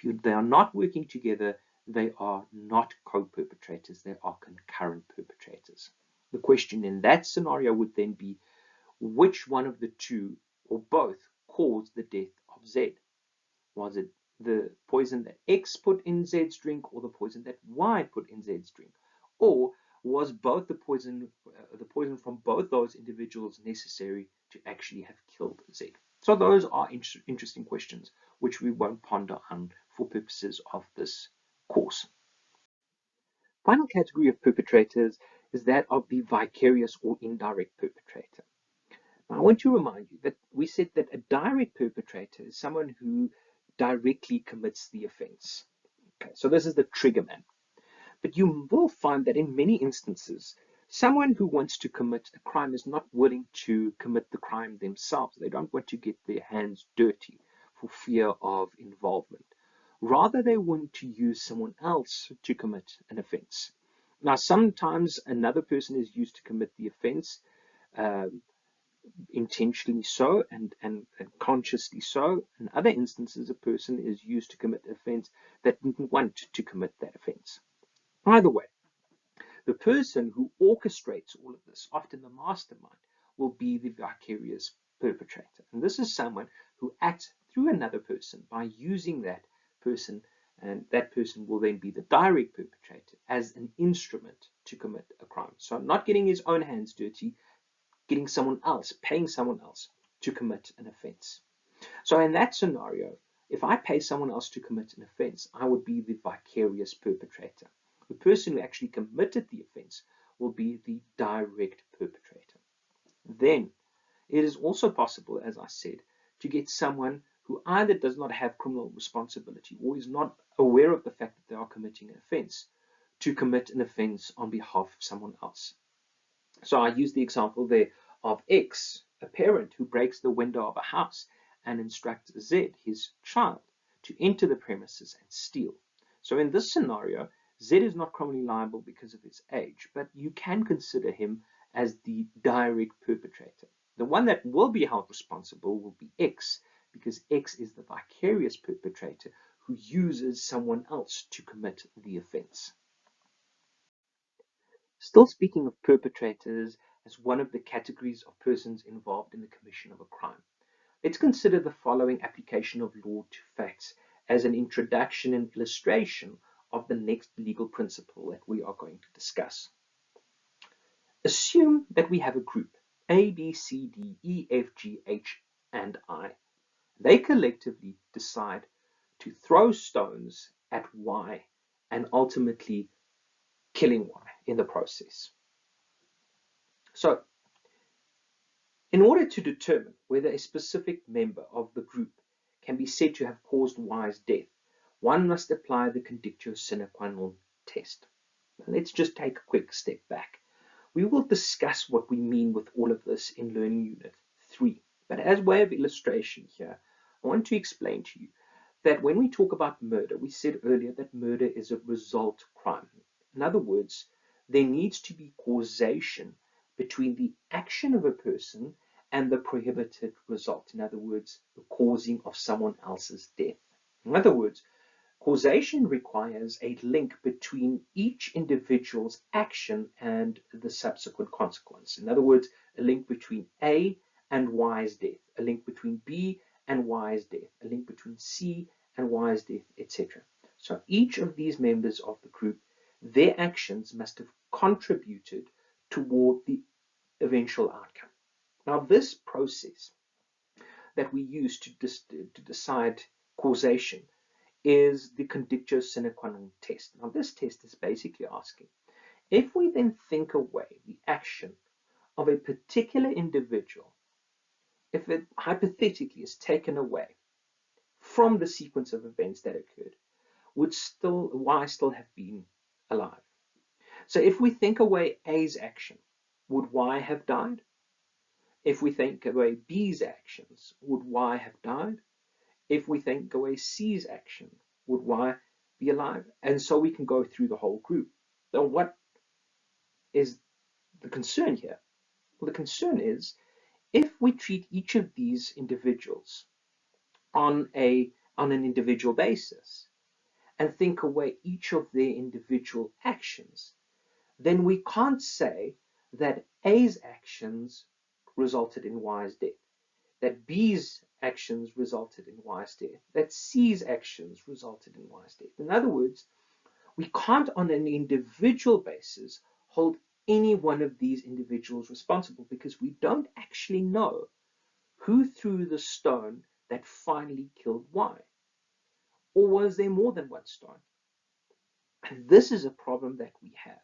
If they are not working together, they are not co-perpetrators, they are concurrent perpetrators. The question in that scenario would then be, which one of the two or both caused the death of Z? Was it the poison that X put in Z's drink or the poison that Y put in Z's drink? Or was both the poison from both those individuals necessary to actually have killed Z? So those are interesting questions which we won't ponder on for purposes of this course. Final category of perpetrators is that of the vicarious or indirect perpetrator. Now, I want to remind you that we said that a direct perpetrator is someone who directly commits the offense. Okay, so this is the trigger man. But you will find that in many instances, someone who wants to commit a crime is not willing to commit the crime themselves. They don't want to get their hands dirty for fear of involvement. Rather, they want to use someone else to commit an offense. Now, sometimes another person is used to commit the offense, intentionally so and consciously so. In other instances, a person is used to commit an offense that didn't want to commit that offense. Either way, the person who orchestrates all of this, often the mastermind, will be the vicarious perpetrator. And this is someone who acts through another person by using that person, and that person will then be the direct perpetrator as an instrument to commit a crime. So not getting his own hands dirty, getting someone else, paying someone else to commit an offense. So in that scenario, if I pay someone else to commit an offense, I would be the vicarious perpetrator. The person who actually committed the offense will be the direct perpetrator. Then it is also possible, as I said, to get someone who either does not have criminal responsibility or is not aware of the fact that they are committing an offense to commit an offense on behalf of someone else. So I use the example there of X, a parent who breaks the window of a house and instructs Z, his child, to enter the premises and steal. So in this scenario, Z is not criminally liable because of his age, but you can consider him as the direct perpetrator. The one that will be held responsible will be X, because X is the vicarious perpetrator who uses someone else to commit the offense. Still speaking of perpetrators as one of the categories of persons involved in the commission of a crime, let's consider the following application of law to facts as an introduction and illustration of the next legal principle that we are going to discuss. Assume that we have a group A, B, C, D, E, F, G, H, and I. They collectively decide to throw stones at Y and ultimately killing Y in the process. So, in order to determine whether a specific member of the group can be said to have caused Y's death, one must apply the conditio sine qua non test. Now, let's just take a quick step back. We will discuss what we mean with all of this in Learning Unit 3. But as way of illustration here, I want to explain to you that when we talk about murder, we said earlier that murder is a result crime. In other words, there needs to be causation between the action of a person and the prohibited result. In other words, the causing of someone else's death. In other words, causation requires a link between each individual's action and the subsequent consequence. In other words, a link between A and Y's death, a link between B and Y's death, a link between C and Y's death, etc. So each of these members of the group, their actions must have contributed toward the eventual outcome. Now, this process that we use to decide causation is the conditio sine qua non test. Now, this test is basically asking, if we then think away the action of a particular individual, if it hypothetically is taken away from the sequence of events that occurred, would Y still have been alive? So if we think away A's action, would Y have died? If we think away B's actions, would Y have died? If we think away C's action, would Y be alive? And so we can go through the whole group. So what is the concern here? Well, the concern is if we treat each of these individuals on an individual basis and think away each of their individual actions, then we can't say that A's actions resulted in Y's death, that B's actions resulted in Y's death, that C's actions resulted in Y's death. In other words, we can't on an individual basis hold any one of these individuals responsible because we don't actually know who threw the stone that finally killed Y. Or was there more than one stone? And this is a problem that we have.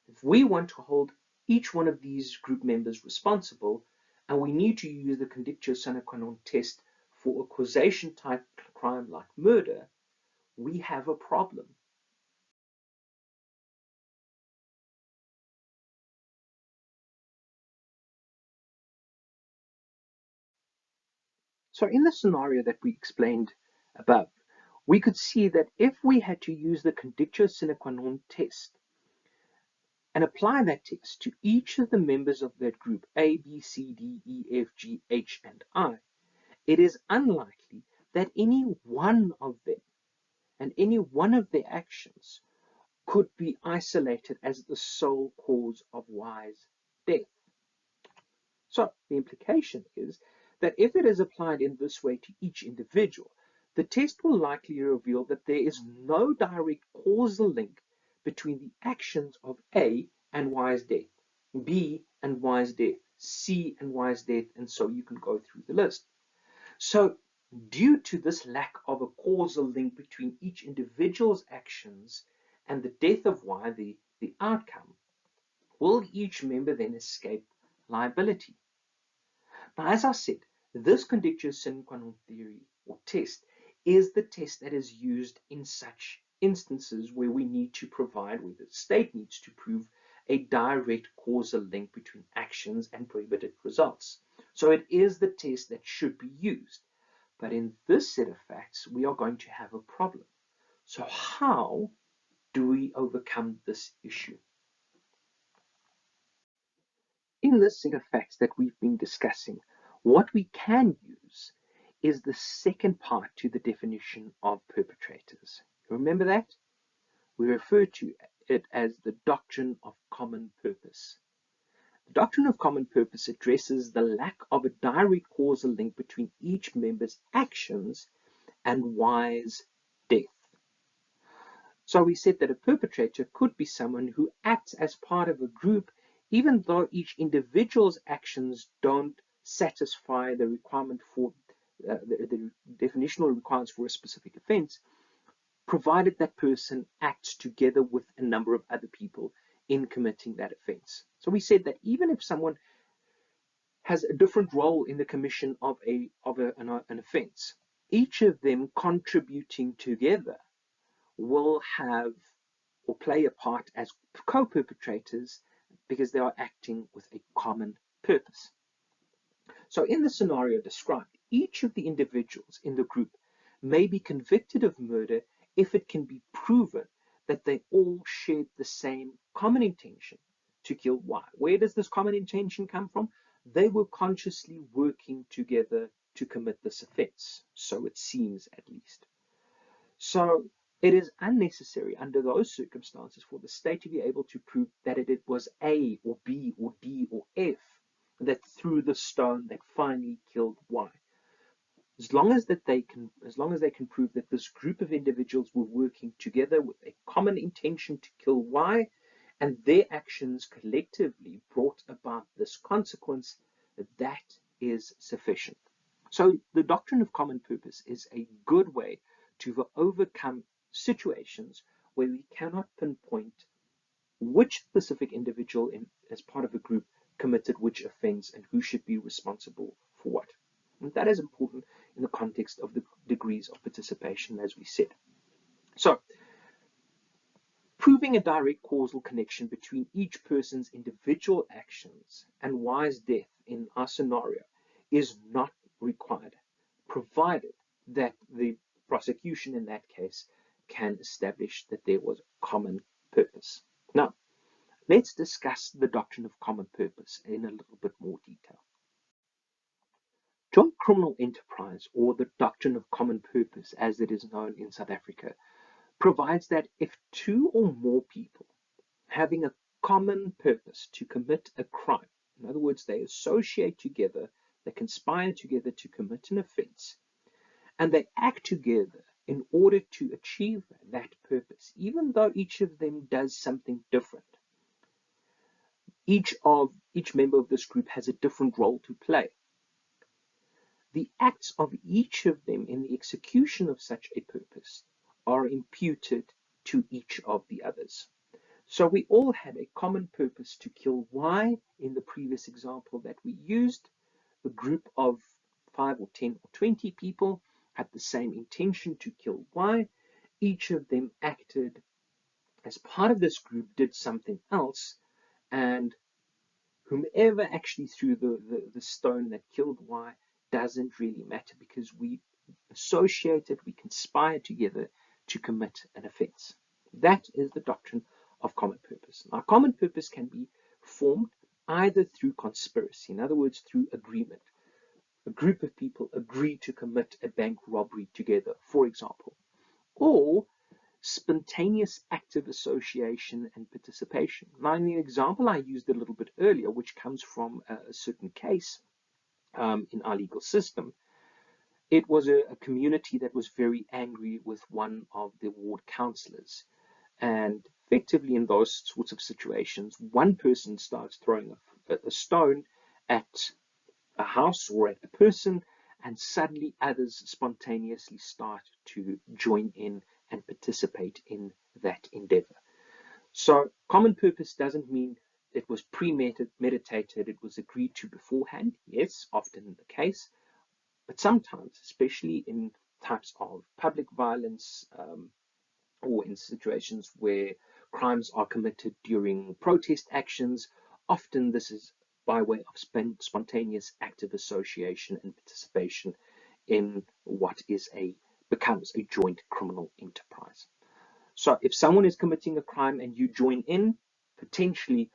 If we want to hold each one of these group members responsible, and we need to use the conditio sine qua non test for a causation type crime like murder, we have a problem. So in the scenario that we explained above, we could see that if we had to use the conditio sine qua non test and apply that test to each of the members of that group, A, B, C, D, E, F, G, H, and I, it is unlikely that any one of them and any one of their actions could be isolated as the sole cause of Y's death. So the implication is that if it is applied in this way to each individual, the test will likely reveal that there is no direct causal link between the actions of A and Y's death, B and Y's death, C and Y's death, and so you can go through the list. So due to this lack of a causal link between each individual's actions and the death of Y, the outcome, will each member then escape liability? Now, as I said, this conditio sine qua non theory or test is the test that is used in such instances where we need to provide, where the state needs to prove a direct causal link between actions and prohibited results. So it is the test that should be used. But in this set of facts, we are going to have a problem. So how do we overcome this issue? In this set of facts that we've been discussing, what we can use is the second part to the definition of perpetrators. Remember that? We refer to it as the doctrine of common purpose. The doctrine of common purpose addresses the lack of a direct causal link between each member's actions and Y's death. So we said that a perpetrator could be someone who acts as part of a group, even though each individual's actions don't satisfy the requirement for the definitional requirements for a specific offense, provided that person acts together with a number of other people in committing that offense. So we said that even if someone has a different role in the commission of an offense, each of them contributing together will have or play a part as co-perpetrators because they are acting with a common purpose. So in the scenario described, each of the individuals in the group may be convicted of murder if it can be proven that they all shared the same common intention to kill Y. Where does this common intention come from? They were consciously working together to commit this offense, so it seems at least. So it is unnecessary under those circumstances for the state to be able to prove that it was A or B or D or F that threw the stone that finally killed Y. As long as they can prove that this group of individuals were working together with a common intention to kill Y, and their actions collectively brought about this consequence, that is sufficient. So the doctrine of common purpose is a good way to overcome situations where we cannot pinpoint which specific individual as part of a group committed which offense and who should be responsible for what. And that is important in the context of the degrees of participation, as we said. So, proving a direct causal connection between each person's individual actions and Y's death in our scenario is not required, provided that the prosecution in that case can establish that there was common purpose. Now, let's discuss the doctrine of common purpose in a little bit more detail. Joint criminal enterprise, or the doctrine of common purpose as it is known in South Africa, provides that if two or more people having a common purpose to commit a crime, in other words, they associate together, they conspire together to commit an offense, and they act together in order to achieve that purpose, even though each of them does something different. Each member of this group has a different role to play. The acts of each of them in the execution of such a purpose are imputed to each of the others. So we all had a common purpose to kill Y in the previous example that we used. A group of 5 or 10 or 20 people had the same intention to kill Y. Each of them acted as part of this group, did something else, and whomever actually threw the stone that killed Y doesn't really matter because we associated, we conspired together to commit an offense. That is the doctrine of common purpose. Now, common purpose can be formed either through conspiracy, in other words, through agreement. A group of people agree to commit a bank robbery together, for example, or spontaneous active association and participation. Now, in the example I used a little bit earlier, which comes from a certain case in our legal system, it was a community that was very angry with one of the ward councillors. And effectively, in those sorts of situations, one person starts throwing a stone at a house or at a person, and suddenly others spontaneously start to join in and participate in that endeavor. So common purpose doesn't mean it was premeditated, it was agreed to beforehand. Yes, often the case, but sometimes, especially in types of public violence or in situations where crimes are committed during protest actions, often this is by way of spontaneous active association and participation in what becomes a joint criminal enterprise. So if someone is committing a crime and you join in, potentially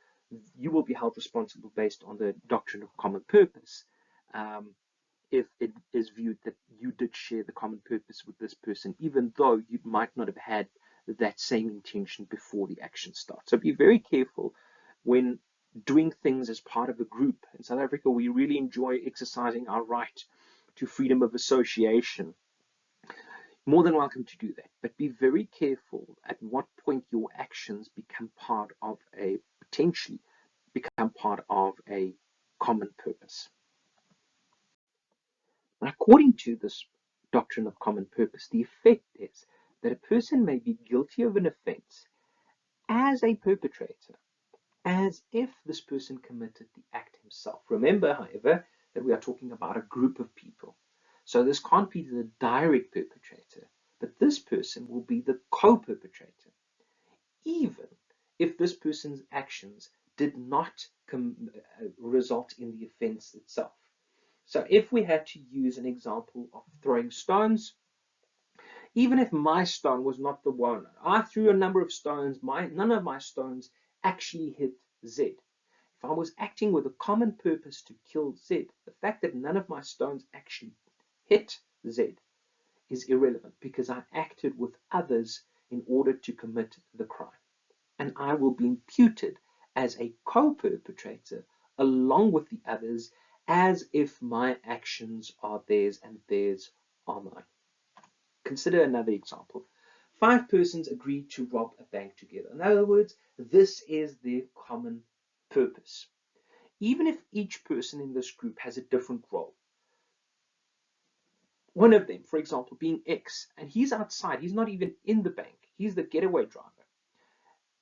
you will be held responsible based on the doctrine of common purpose. If it is viewed that you did share the common purpose with this person, even though you might not have had that same intention before the action starts. So be very careful when doing things as part of a group. In South Africa, we really enjoy exercising our right to freedom of association. More than welcome to do that, but be very careful at what point your actions become part of potentially become part of a common purpose. According to this doctrine of common purpose, the effect is that a person may be guilty of an offense as a perpetrator, as if this person committed the act himself. Remember, however, that we are talking about a group of people. So this can't be the direct perpetrator, but this person will be the co-perpetrator, even if this person's actions did not result in the offense itself. So if we had to use an example of throwing stones, even if my stone was not the one, I threw a number of stones, none of my stones actually hit Z. If I was acting with a common purpose to kill Z, the fact that none of my stones actually hit Z is irrelevant because I acted with others in order to commit the crime. And I will be imputed as a co-perpetrator along with the others as if my actions are theirs and theirs are mine. Consider another example. 5 persons agree to rob a bank together. In other words, this is their common purpose. Even if each person in this group has a different role, one of them, for example, being X, and he's outside, he's not even in the bank, he's the getaway driver.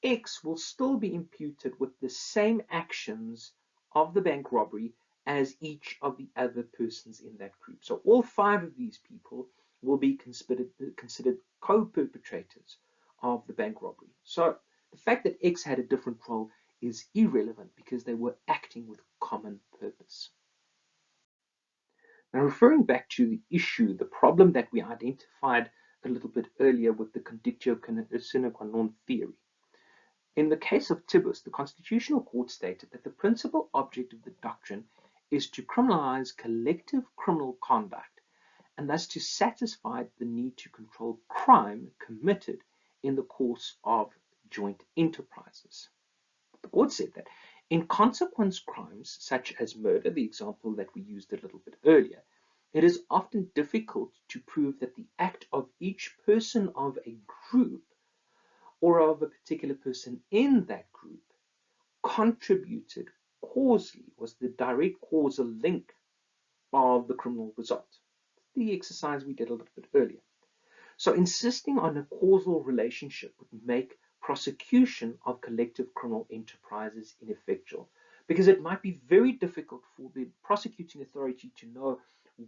X will still be imputed with the same actions of the bank robbery as each of the other persons in that group. So all 5 of these people will be considered co-perpetrators of the bank robbery. So the fact that X had a different role is irrelevant because they were acting with common purpose. Now, referring back to the issue, the problem that we identified a little bit earlier with the conditio sine qua non theory. In the case of Tibus, the Constitutional Court stated that the principal object of the doctrine is to criminalize collective criminal conduct and thus to satisfy the need to control crime committed in the course of joint enterprises. The court said that in consequence crimes such as murder, the example that we used a little bit earlier, it is often difficult to prove that the act of each person of a group or of a particular person in that group contributed causally, was the direct causal link of the criminal result. The exercise we did a little bit earlier. So insisting on a causal relationship would make prosecution of collective criminal enterprises ineffectual, because it might be very difficult for the prosecuting authority to know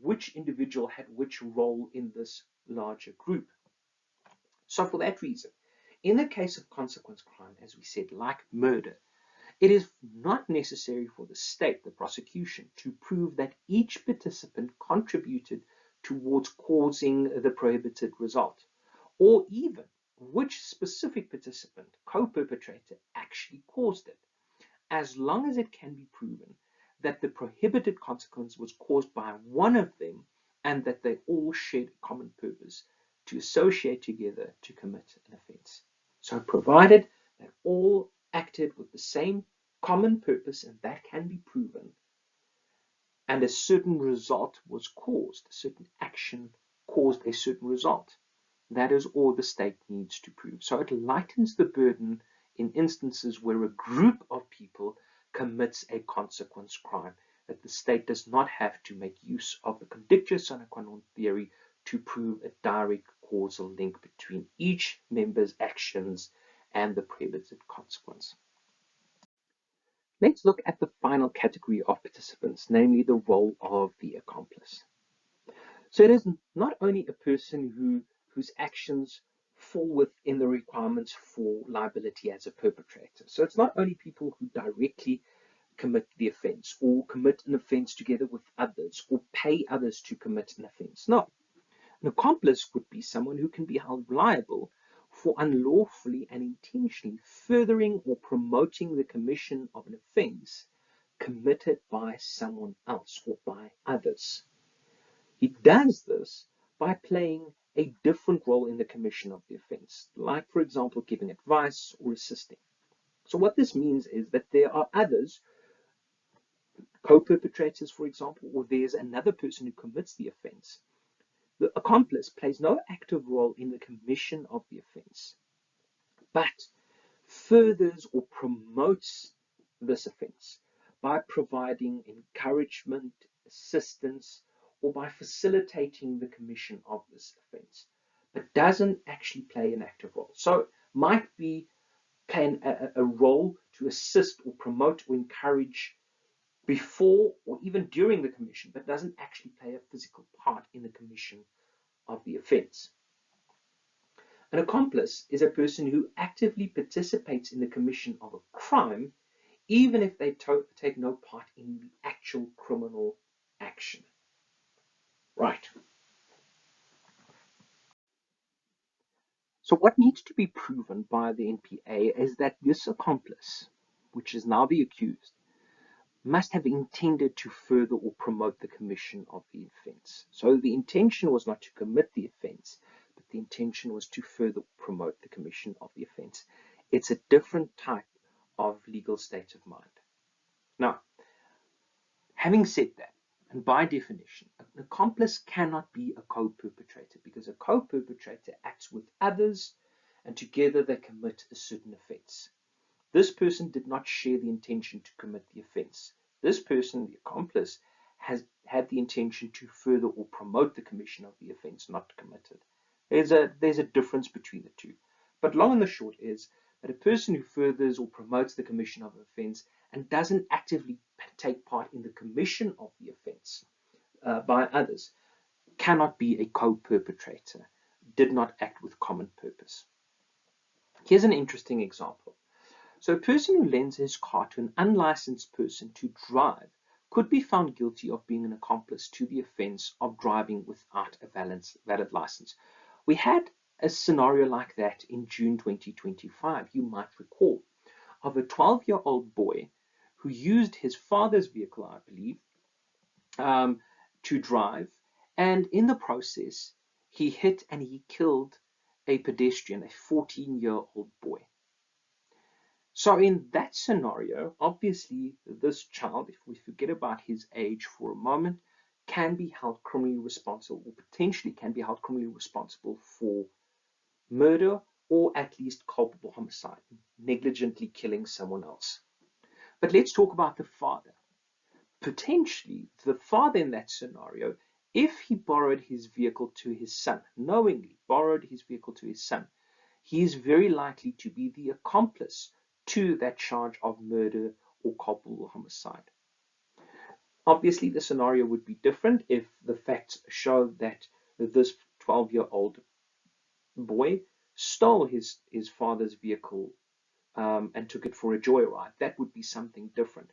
which individual had which role in this larger group. So for that reason, in the case of consequence crime, as we said, like murder, it is not necessary for the state, the prosecution, to prove that each participant contributed towards causing the prohibited result, or even which specific participant, co-perpetrator, actually caused it, as long as it can be proven that the prohibited consequence was caused by one of them and that they all shared a common purpose to associate together to commit an offense. So provided that all acted with the same common purpose and that can be proven, and a certain result was caused, a certain action caused a certain result, that is all the state needs to prove. So it lightens the burden in instances where a group of people commits a consequence crime, that the state does not have to make use of the conditio sine qua non theory to prove a direct causal link between each member's actions and the prohibited consequence. Let's look at the final category of participants, namely the role of the accomplice. So it is not only a person whose actions fall within the requirements for liability as a perpetrator. So it's not only people who directly commit the offense or commit an offense together with others or pay others to commit an offense. No, an accomplice would be someone who can be held liable for unlawfully and intentionally furthering or promoting the commission of an offense committed by someone else or by others. He does this by playing a different role in the commission of the offense, like, for example, giving advice or assisting. So what this means is that there are others, co-perpetrators, for example, or there's another person who commits the offense. The accomplice plays no active role in the commission of the offense, but furthers or promotes this offense by providing encouragement, assistance, or by facilitating the commission of this offense, but doesn't actually play an active role. So might be playing a role to assist or promote or encourage before or even during the commission, but doesn't actually play a physical part in the commission of the offense. An accomplice is a person who actively participates in the commission of a crime, even if they take no part in the actual criminal action. Right. So what needs to be proven by the NPA is that this accomplice, which is now the accused, must have intended to further or promote the commission of the offense. So the intention was not to commit the offense, but the intention was to further promote the commission of the offense. It's a different type of legal state of mind. Now, having said that, and by definition, an accomplice cannot be a co-perpetrator because a co-perpetrator acts with others and together they commit a certain offense. This person did not share the intention to commit the offense. This person, the accomplice, has had the intention to further or promote the commission of the offense, not to commit it. There's a difference between the two. But long and the short is that a person who furthers or promotes the commission of an offense and doesn't actively take part in the commission of the offense by others cannot be a co-perpetrator, did not act with common purpose. Here's an interesting example. So a person who lends his car to an unlicensed person to drive could be found guilty of being an accomplice to the offense of driving without a valid license. We had a scenario like that in June 2025, you might recall, of a 12-year-old boy who used his father's vehicle, I believe, to drive, and in the process, he hit and he killed a pedestrian, a 14-year-old boy. So in that scenario, obviously, this child, if we forget about his age for a moment, can be held criminally responsible, or potentially can be held criminally responsible for murder or at least culpable homicide, negligently killing someone else. But let's talk about the father. Potentially, the father in that scenario, if he borrowed his vehicle to his son, knowingly borrowed his vehicle to his son, he is very likely to be the accomplice to that charge of murder or culpable homicide. Obviously, the scenario would be different if the facts show that this 12-year-old boy stole his father's vehicle and took it for a joyride. That would be something different.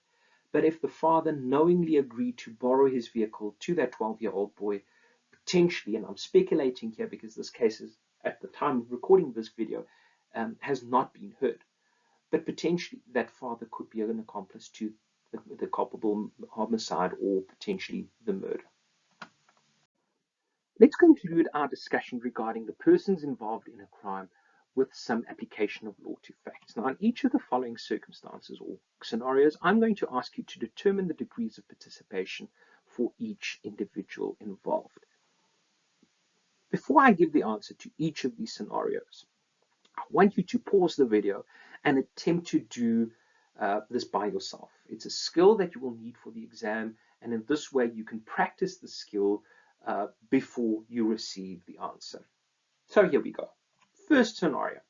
But if the father knowingly agreed to borrow his vehicle to that 12-year-old boy, potentially, and I'm speculating here because this case is, at the time of recording this video, has not been heard. But potentially that father could be an accomplice to the culpable homicide or potentially the murder. Let's conclude our discussion regarding the persons involved in a crime with some application of law to facts. Now, in each of the following circumstances or scenarios, I'm going to ask you to determine the degrees of participation for each individual involved. Before I give the answer to each of these scenarios, I want you to pause the video and attempt to do this by yourself. It's a skill that you will need for the exam, and in this way you can practice the skill before you receive the answer. So here we go. First scenario.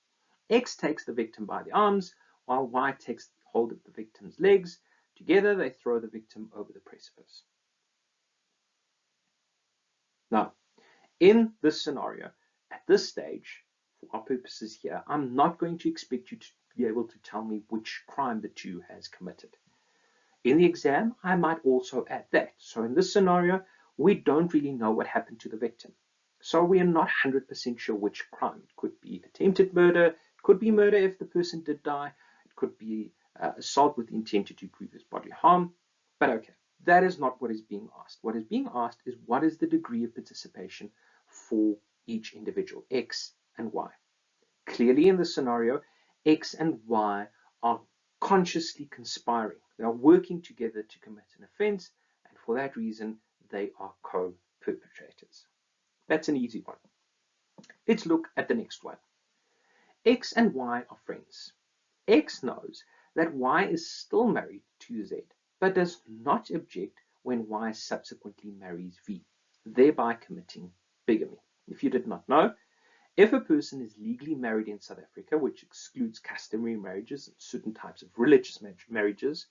X takes the victim by the arms, while Y takes hold of the victim's legs. Together they throw the victim over the precipice. Now, in this scenario, at this stage, for our purposes here, I'm not going to expect you to be able to tell me which crime the two has committed. In the exam, I might also add that. So in this scenario, we don't really know what happened to the victim. So we are not 100% sure which crime. It could be attempted murder, it could be murder if the person did die, it could be assault with intent to do grievous bodily harm. But okay, that is not what is being asked. What is being asked is what is the degree of participation for each individual, X and Y. Clearly in this scenario, X and Y are consciously conspiring. They are working together to commit an offense, and for that reason, they are co-perpetrators. That's an easy one. Let's look at the next one. X and Y are friends. X knows that Y is still married to Z, but does not object when Y subsequently marries V, thereby committing bigamy. If you did not know, if a person is legally married in South Africa, which excludes customary marriages and certain types of religious marriages,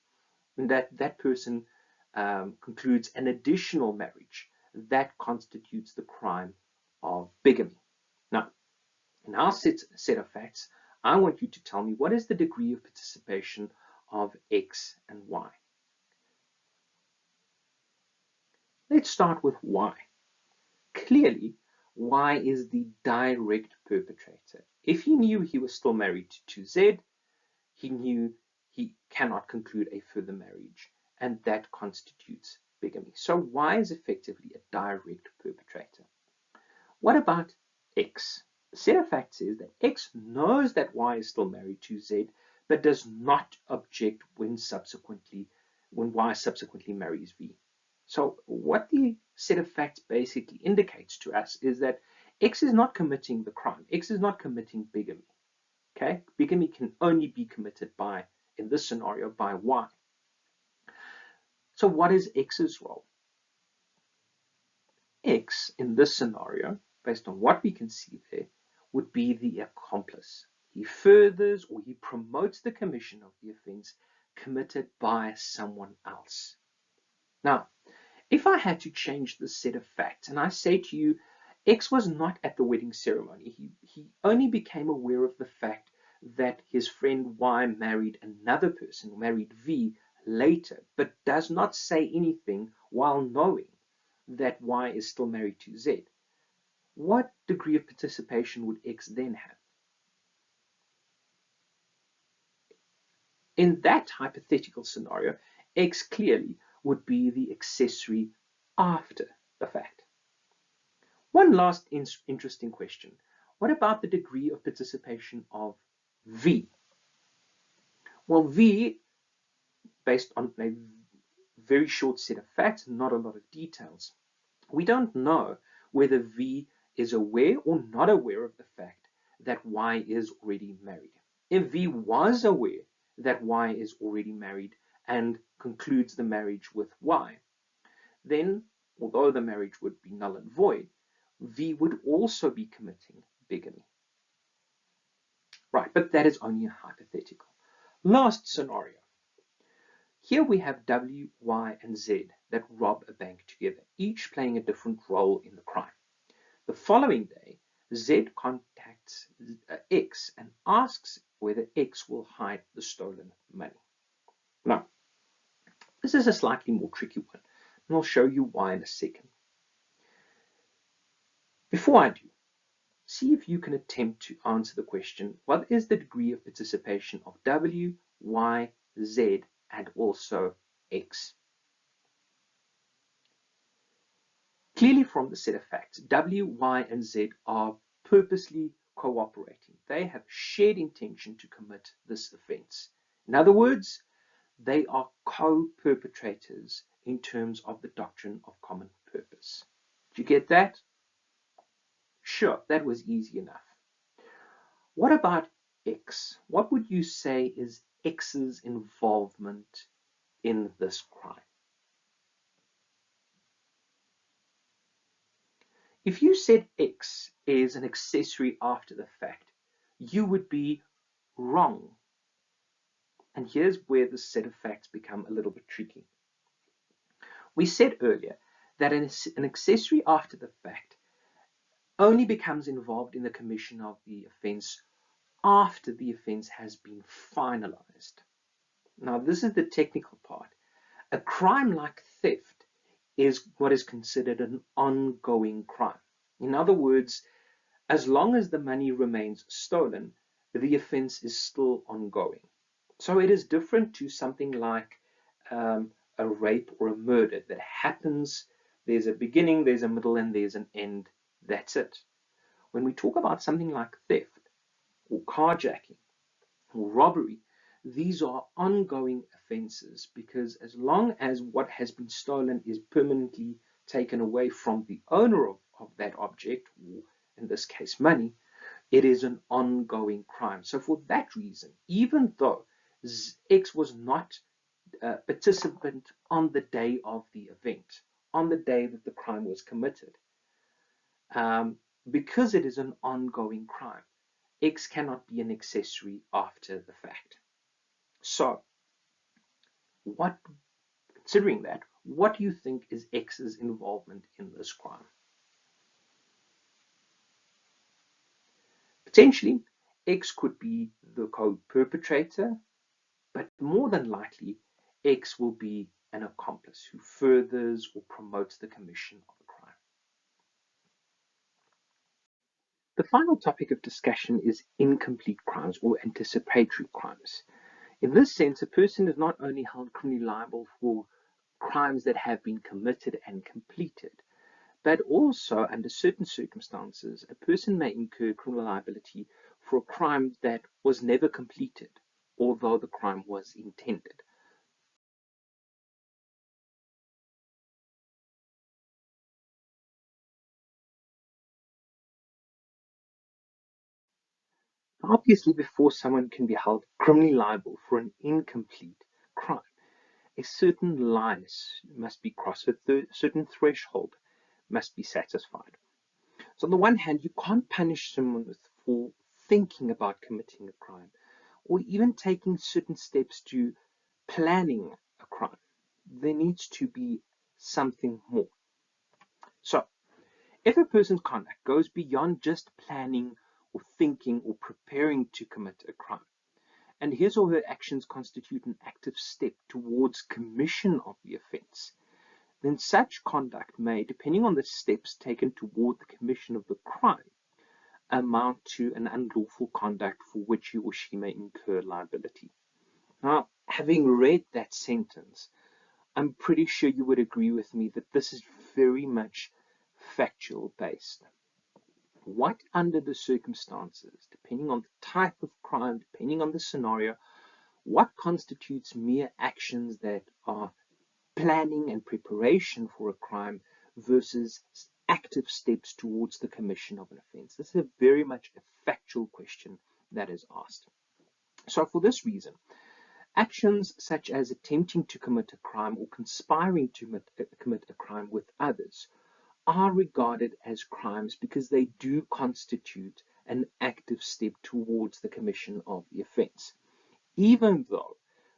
and that person concludes an additional marriage, that constitutes the crime of bigamy. Now, in our set of facts, I want you to tell me what is the degree of participation of X and Y. Let's start with Y. Clearly, Y is the direct perpetrator. If he knew he was still married to Z, he knew he cannot conclude a further marriage, and that constitutes bigamy. So Y is effectively a direct perpetrator. What about X? The set of facts is that X knows that Y is still married to Z, but does not object when Y subsequently marries V. So what the set of facts basically indicates to us is that X is not committing the crime. X is not committing bigamy. Okay? Bigamy can only be committed by, in this scenario, by Y. So what is X's role? X, in this scenario, based on what we can see there, would be the accomplice. He furthers or he promotes the commission of the offense committed by someone else. Now, if I had to change this set of facts and I say to you, X was not at the wedding ceremony, he only became aware of the fact that his friend Y married another person, married V, later, but does not say anything while knowing that Y is still married to Z. What degree of participation would X then have? In that hypothetical scenario, X clearly would be the accessory after the fact. One last interesting question. What about the degree of participation of V? Well, V, based on a very short set of facts, not a lot of details, we don't know whether V is aware or not aware of the fact that Y is already married. If V was aware that Y is already married and concludes the marriage with Y, then, although the marriage would be null and void, V would also be committing bigamy. Right, but that is only a hypothetical. Last scenario. Here we have W, Y, and Z that rob a bank together, each playing a different role in the crime. The following day, Z contacts X and asks whether X will hide the stolen money. Now, this is a slightly more tricky one, and I'll show you why in a second. Before I do, see if you can attempt to answer the question, what is the degree of participation of W, Y, Z, and also X? Clearly from the set of facts, W, Y, and Z are purposely cooperating. They have shared intention to commit this offense. In other words, they are co-perpetrators in terms of the doctrine of common purpose. Did you get that? Sure, that was easy enough. What about X? What would you say is X's involvement in this crime? If you said X is an accessory after the fact, you would be wrong. And here's where the set of facts become a little bit tricky. We said earlier that an accessory after the fact only becomes involved in the commission of the offense after the offense has been finalized. Now, this is the technical part. A crime like theft is what is considered an ongoing crime. In other words, as long as the money remains stolen, the offense is still ongoing. So it is different to something like a rape or a murder that happens. There's a beginning, there's a middle, and there's an end. That's it. When we talk about something like theft or carjacking or robbery, these are ongoing offenses because as long as what has been stolen is permanently taken away from the owner of that object, or in this case money, it is an ongoing crime. So for that reason, even though X was not a participant on the day of the event, on the day that the crime was committed, um, because it is an ongoing crime, X cannot be an accessory after the fact. So, what, considering that, what do you think is X's involvement in this crime? Potentially, X could be the co-perpetrator, but more than likely, X will be an accomplice who furthers or promotes the commission of a crime. The final topic of discussion is incomplete crimes or anticipatory crimes. In this sense, a person is not only held criminally liable for crimes that have been committed and completed, but also, under certain circumstances, a person may incur criminal liability for a crime that was never completed, although the crime was intended. Obviously, before someone can be held criminally liable for an incomplete crime, a certain line must be crossed, a certain threshold must be satisfied. So on the one hand, you can't punish someone for thinking about committing a crime or even taking certain steps to planning a crime. There needs to be something more. So if a person's conduct goes beyond just planning or thinking or preparing to commit a crime, and his or her actions constitute an active step towards commission of the offense, then such conduct may, depending on the steps taken toward the commission of the crime, amount to an unlawful conduct for which he or she may incur liability. Now, having read that sentence, I'm pretty sure you would agree with me that this is very much factual based. What, under the circumstances, depending on the type of crime, depending on the scenario, what constitutes mere actions that are planning and preparation for a crime versus active steps towards the commission of an offense? This is very much a factual question that is asked. So for this reason, actions such as attempting to commit a crime or conspiring to commit a crime with others are regarded as crimes because they do constitute an active step towards the commission of the offense, even though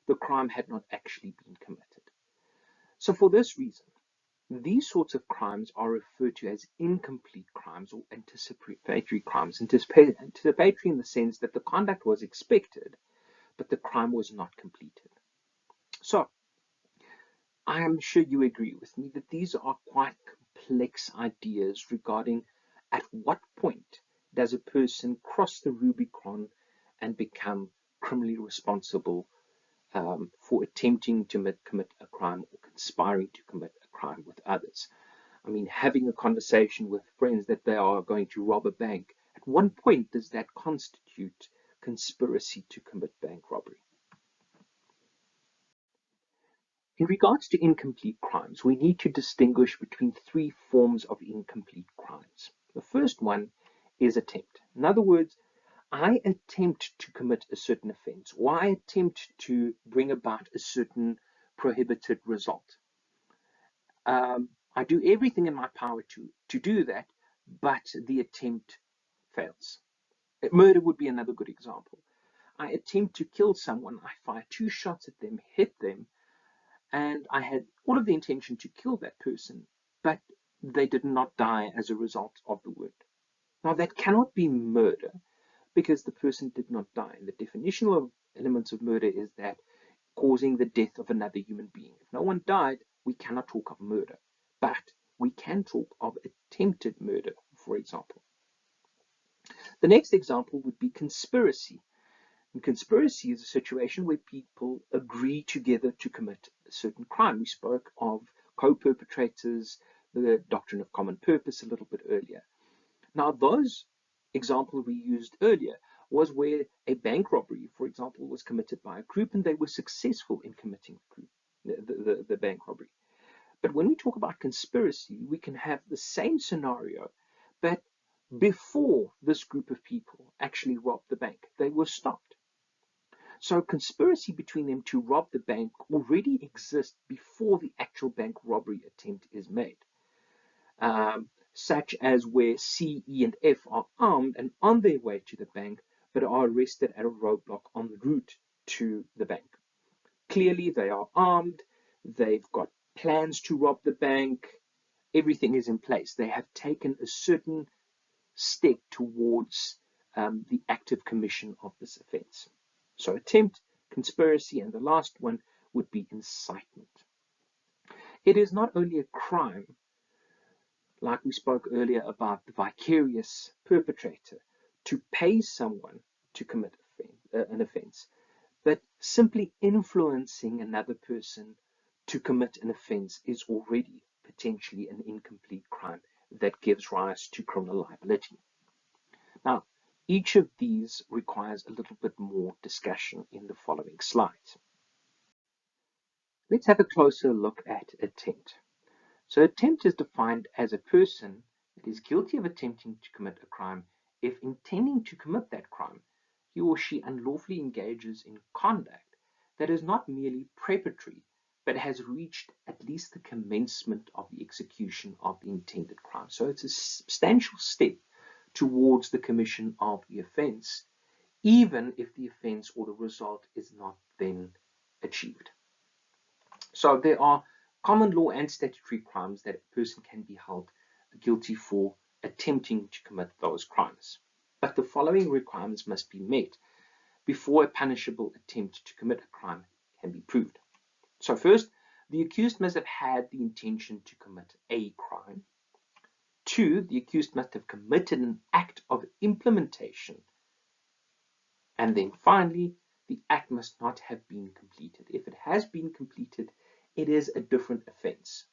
the crime had not actually been committed. So for this reason, these sorts of crimes are referred to as incomplete crimes or anticipatory crimes. Anticipatory in the sense that the conduct was expected, but the crime was not completed. So I am sure you agree with me that these are quite complex ideas regarding at what point does a person cross the Rubicon and become criminally responsible for attempting to commit a crime or conspiring to commit a crime with others. I mean, having a conversation with friends that they are going to rob a bank, at one point does that constitute conspiracy to commit bank robbery? In regards to incomplete crimes, we need to distinguish between three forms of incomplete crimes. The first one is attempt. In other words, I attempt to commit a certain offense, or I attempt to bring about a certain prohibited result. I do everything in my power to do that, but the attempt fails. Murder would be another good example. I attempt to kill someone, I fire 2 shots at them, hit them, and I had all of the intention to kill that person, but they did not die as a result of the wound. Now, that cannot be murder because the person did not die. The definition of elements of murder is that causing the death of another human being. If no one died, we cannot talk of murder, but we can talk of attempted murder for example. The next example would be conspiracy. And conspiracy is a situation where people agree together to commit a certain crime. We spoke of co-perpetrators, the doctrine of common purpose a little bit earlier. Now, those examples we used earlier was where a bank robbery, for example, was committed by a group and they were successful in committing the bank robbery. But when we talk about conspiracy, we can have the same scenario, but before this group of people actually robbed the bank, they were stopped. So conspiracy between them to rob the bank already exists before the actual bank robbery attempt is made. Such as where C, E, and F are armed and on their way to the bank, but are arrested at a roadblock en route to the bank. Clearly, they are armed, they've got plans to rob the bank, everything is in place. They have taken a certain step towards the active commission of this offense. So attempt, conspiracy, and the last one would be incitement. It is not only a crime, like we spoke earlier about the vicarious perpetrator, to pay someone to commit an offense, but simply influencing another person to commit an offense is already potentially an incomplete crime that gives rise to criminal liability. Now, each of these requires a little bit more discussion in the following slides. Let's have a closer look at attempt. So attempt is defined as a person that is guilty of attempting to commit a crime if intending to commit that crime, he or she unlawfully engages in conduct that is not merely preparatory, but has reached at least the commencement of the execution of the intended crime. So it's a substantial step towards the commission of the offense, even if the offense or the result is not then achieved. So there are common law and statutory crimes that a person can be held guilty for attempting to commit those crimes. But the following requirements must be met before a punishable attempt to commit a crime can be proved. So first, the accused must have had the intention to commit a crime. 2, the accused must have committed an act of implementation. And then finally, the act must not have been completed. If it has been completed, it is a different offense.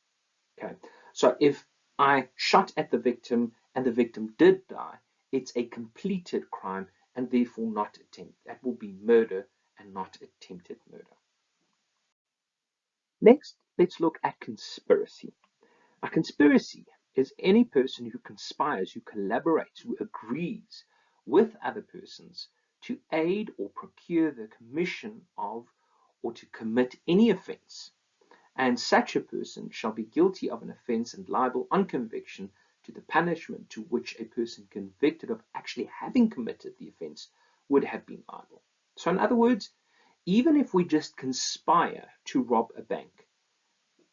Okay, so if I shot at the victim and the victim did die, it's a completed crime and therefore not attempt. That will be murder and not attempted murder. Next, let's look at conspiracy. A conspiracy is any person who conspires, who collaborates, who agrees with other persons to aid or procure the commission of or to commit any offense. And such a person shall be guilty of an offense and liable on conviction to the punishment to which a person convicted of actually having committed the offense would have been liable. So in other words, even if we just conspire to rob a bank,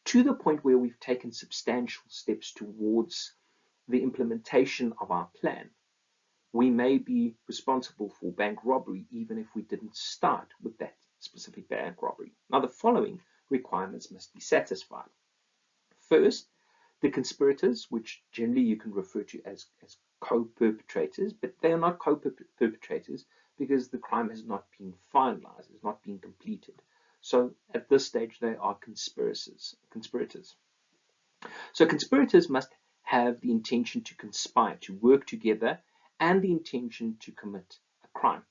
to the point where we've taken substantial steps towards the implementation of our plan, we may be responsible for bank robbery even if we didn't start with that specific bank robbery. Now, the following requirements must be satisfied. First, the conspirators, which generally you can refer to as co-perpetrators, but they are not co-perpetrators because the crime has not been finalized, has not been completed. So at this stage, they are conspirators. So conspirators must have the intention to conspire, to work together, and the intention to commit a crime.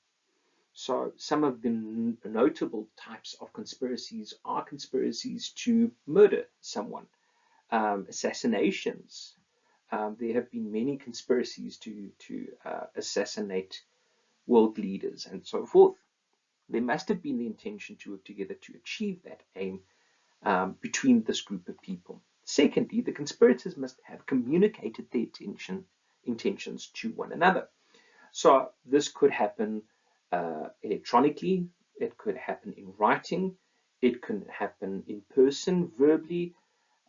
So some of the notable types of conspiracies are conspiracies to murder someone, assassinations. There have been many conspiracies to assassinate world leaders and so forth. There must have been the intention to work together to achieve that aim between this group of people. Secondly, the conspirators must have communicated their intentions to one another. So this could happen electronically, it could happen in writing, it could happen in person, verbally.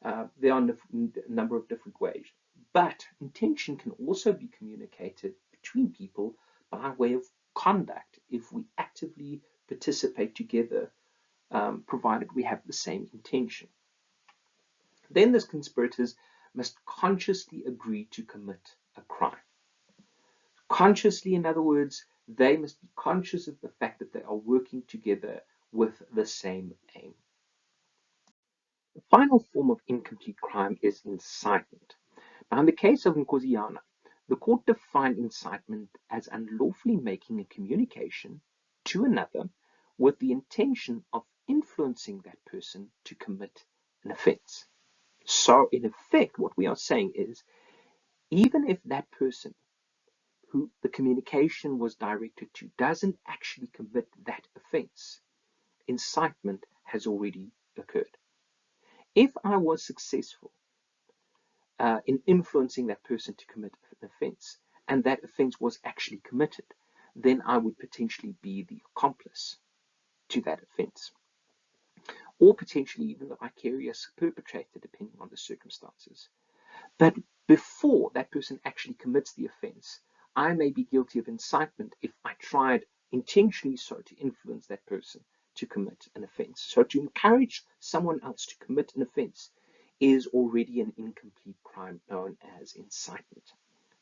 There are a number of different ways. But intention can also be communicated between people by way of conduct if we actively participate together, provided we have the same intention. Then the conspirators must consciously agree to commit a crime. Consciously, in other words, they must be conscious of the fact that they are working together with the same aim. The final form of incomplete crime is incitement. Now, in the case of Nkosiyana, the court defined incitement as unlawfully making a communication to another with the intention of influencing that person to commit an offense. So, in effect, what we are saying is, even if that person who the communication was directed to doesn't actually commit that offense, incitement has already occurred. If I was successful in influencing that person to commit an offense, and that offense was actually committed, then I would potentially be the accomplice to that offense, or potentially even the vicarious perpetrator, depending on the circumstances. But before that person actually commits the offense, I may be guilty of incitement if I tried intentionally so to influence that person to commit an offense. So to encourage someone else to commit an offense is already an incomplete crime known as incitement.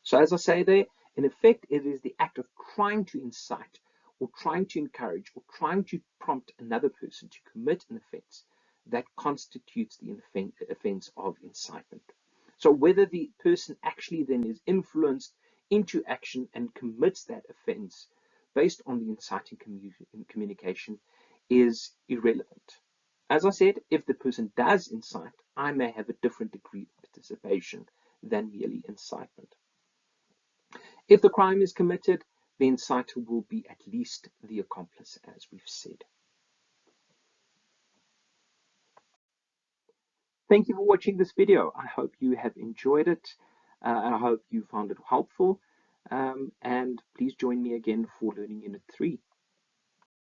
So as I say there, in effect, it is the act of trying to incite or trying to encourage or trying to prompt another person to commit an offense that constitutes the offense of incitement. So whether the person actually then is influenced into action and commits that offense based on the inciting communication is irrelevant. As I said, if the person does incite, I may have a different degree of participation than merely incitement. If the crime is committed, the inciter will be at least the accomplice, as we've said. Thank you for watching this video. I hope you have enjoyed it. I hope you found it helpful. And please join me again for Learning Unit 3.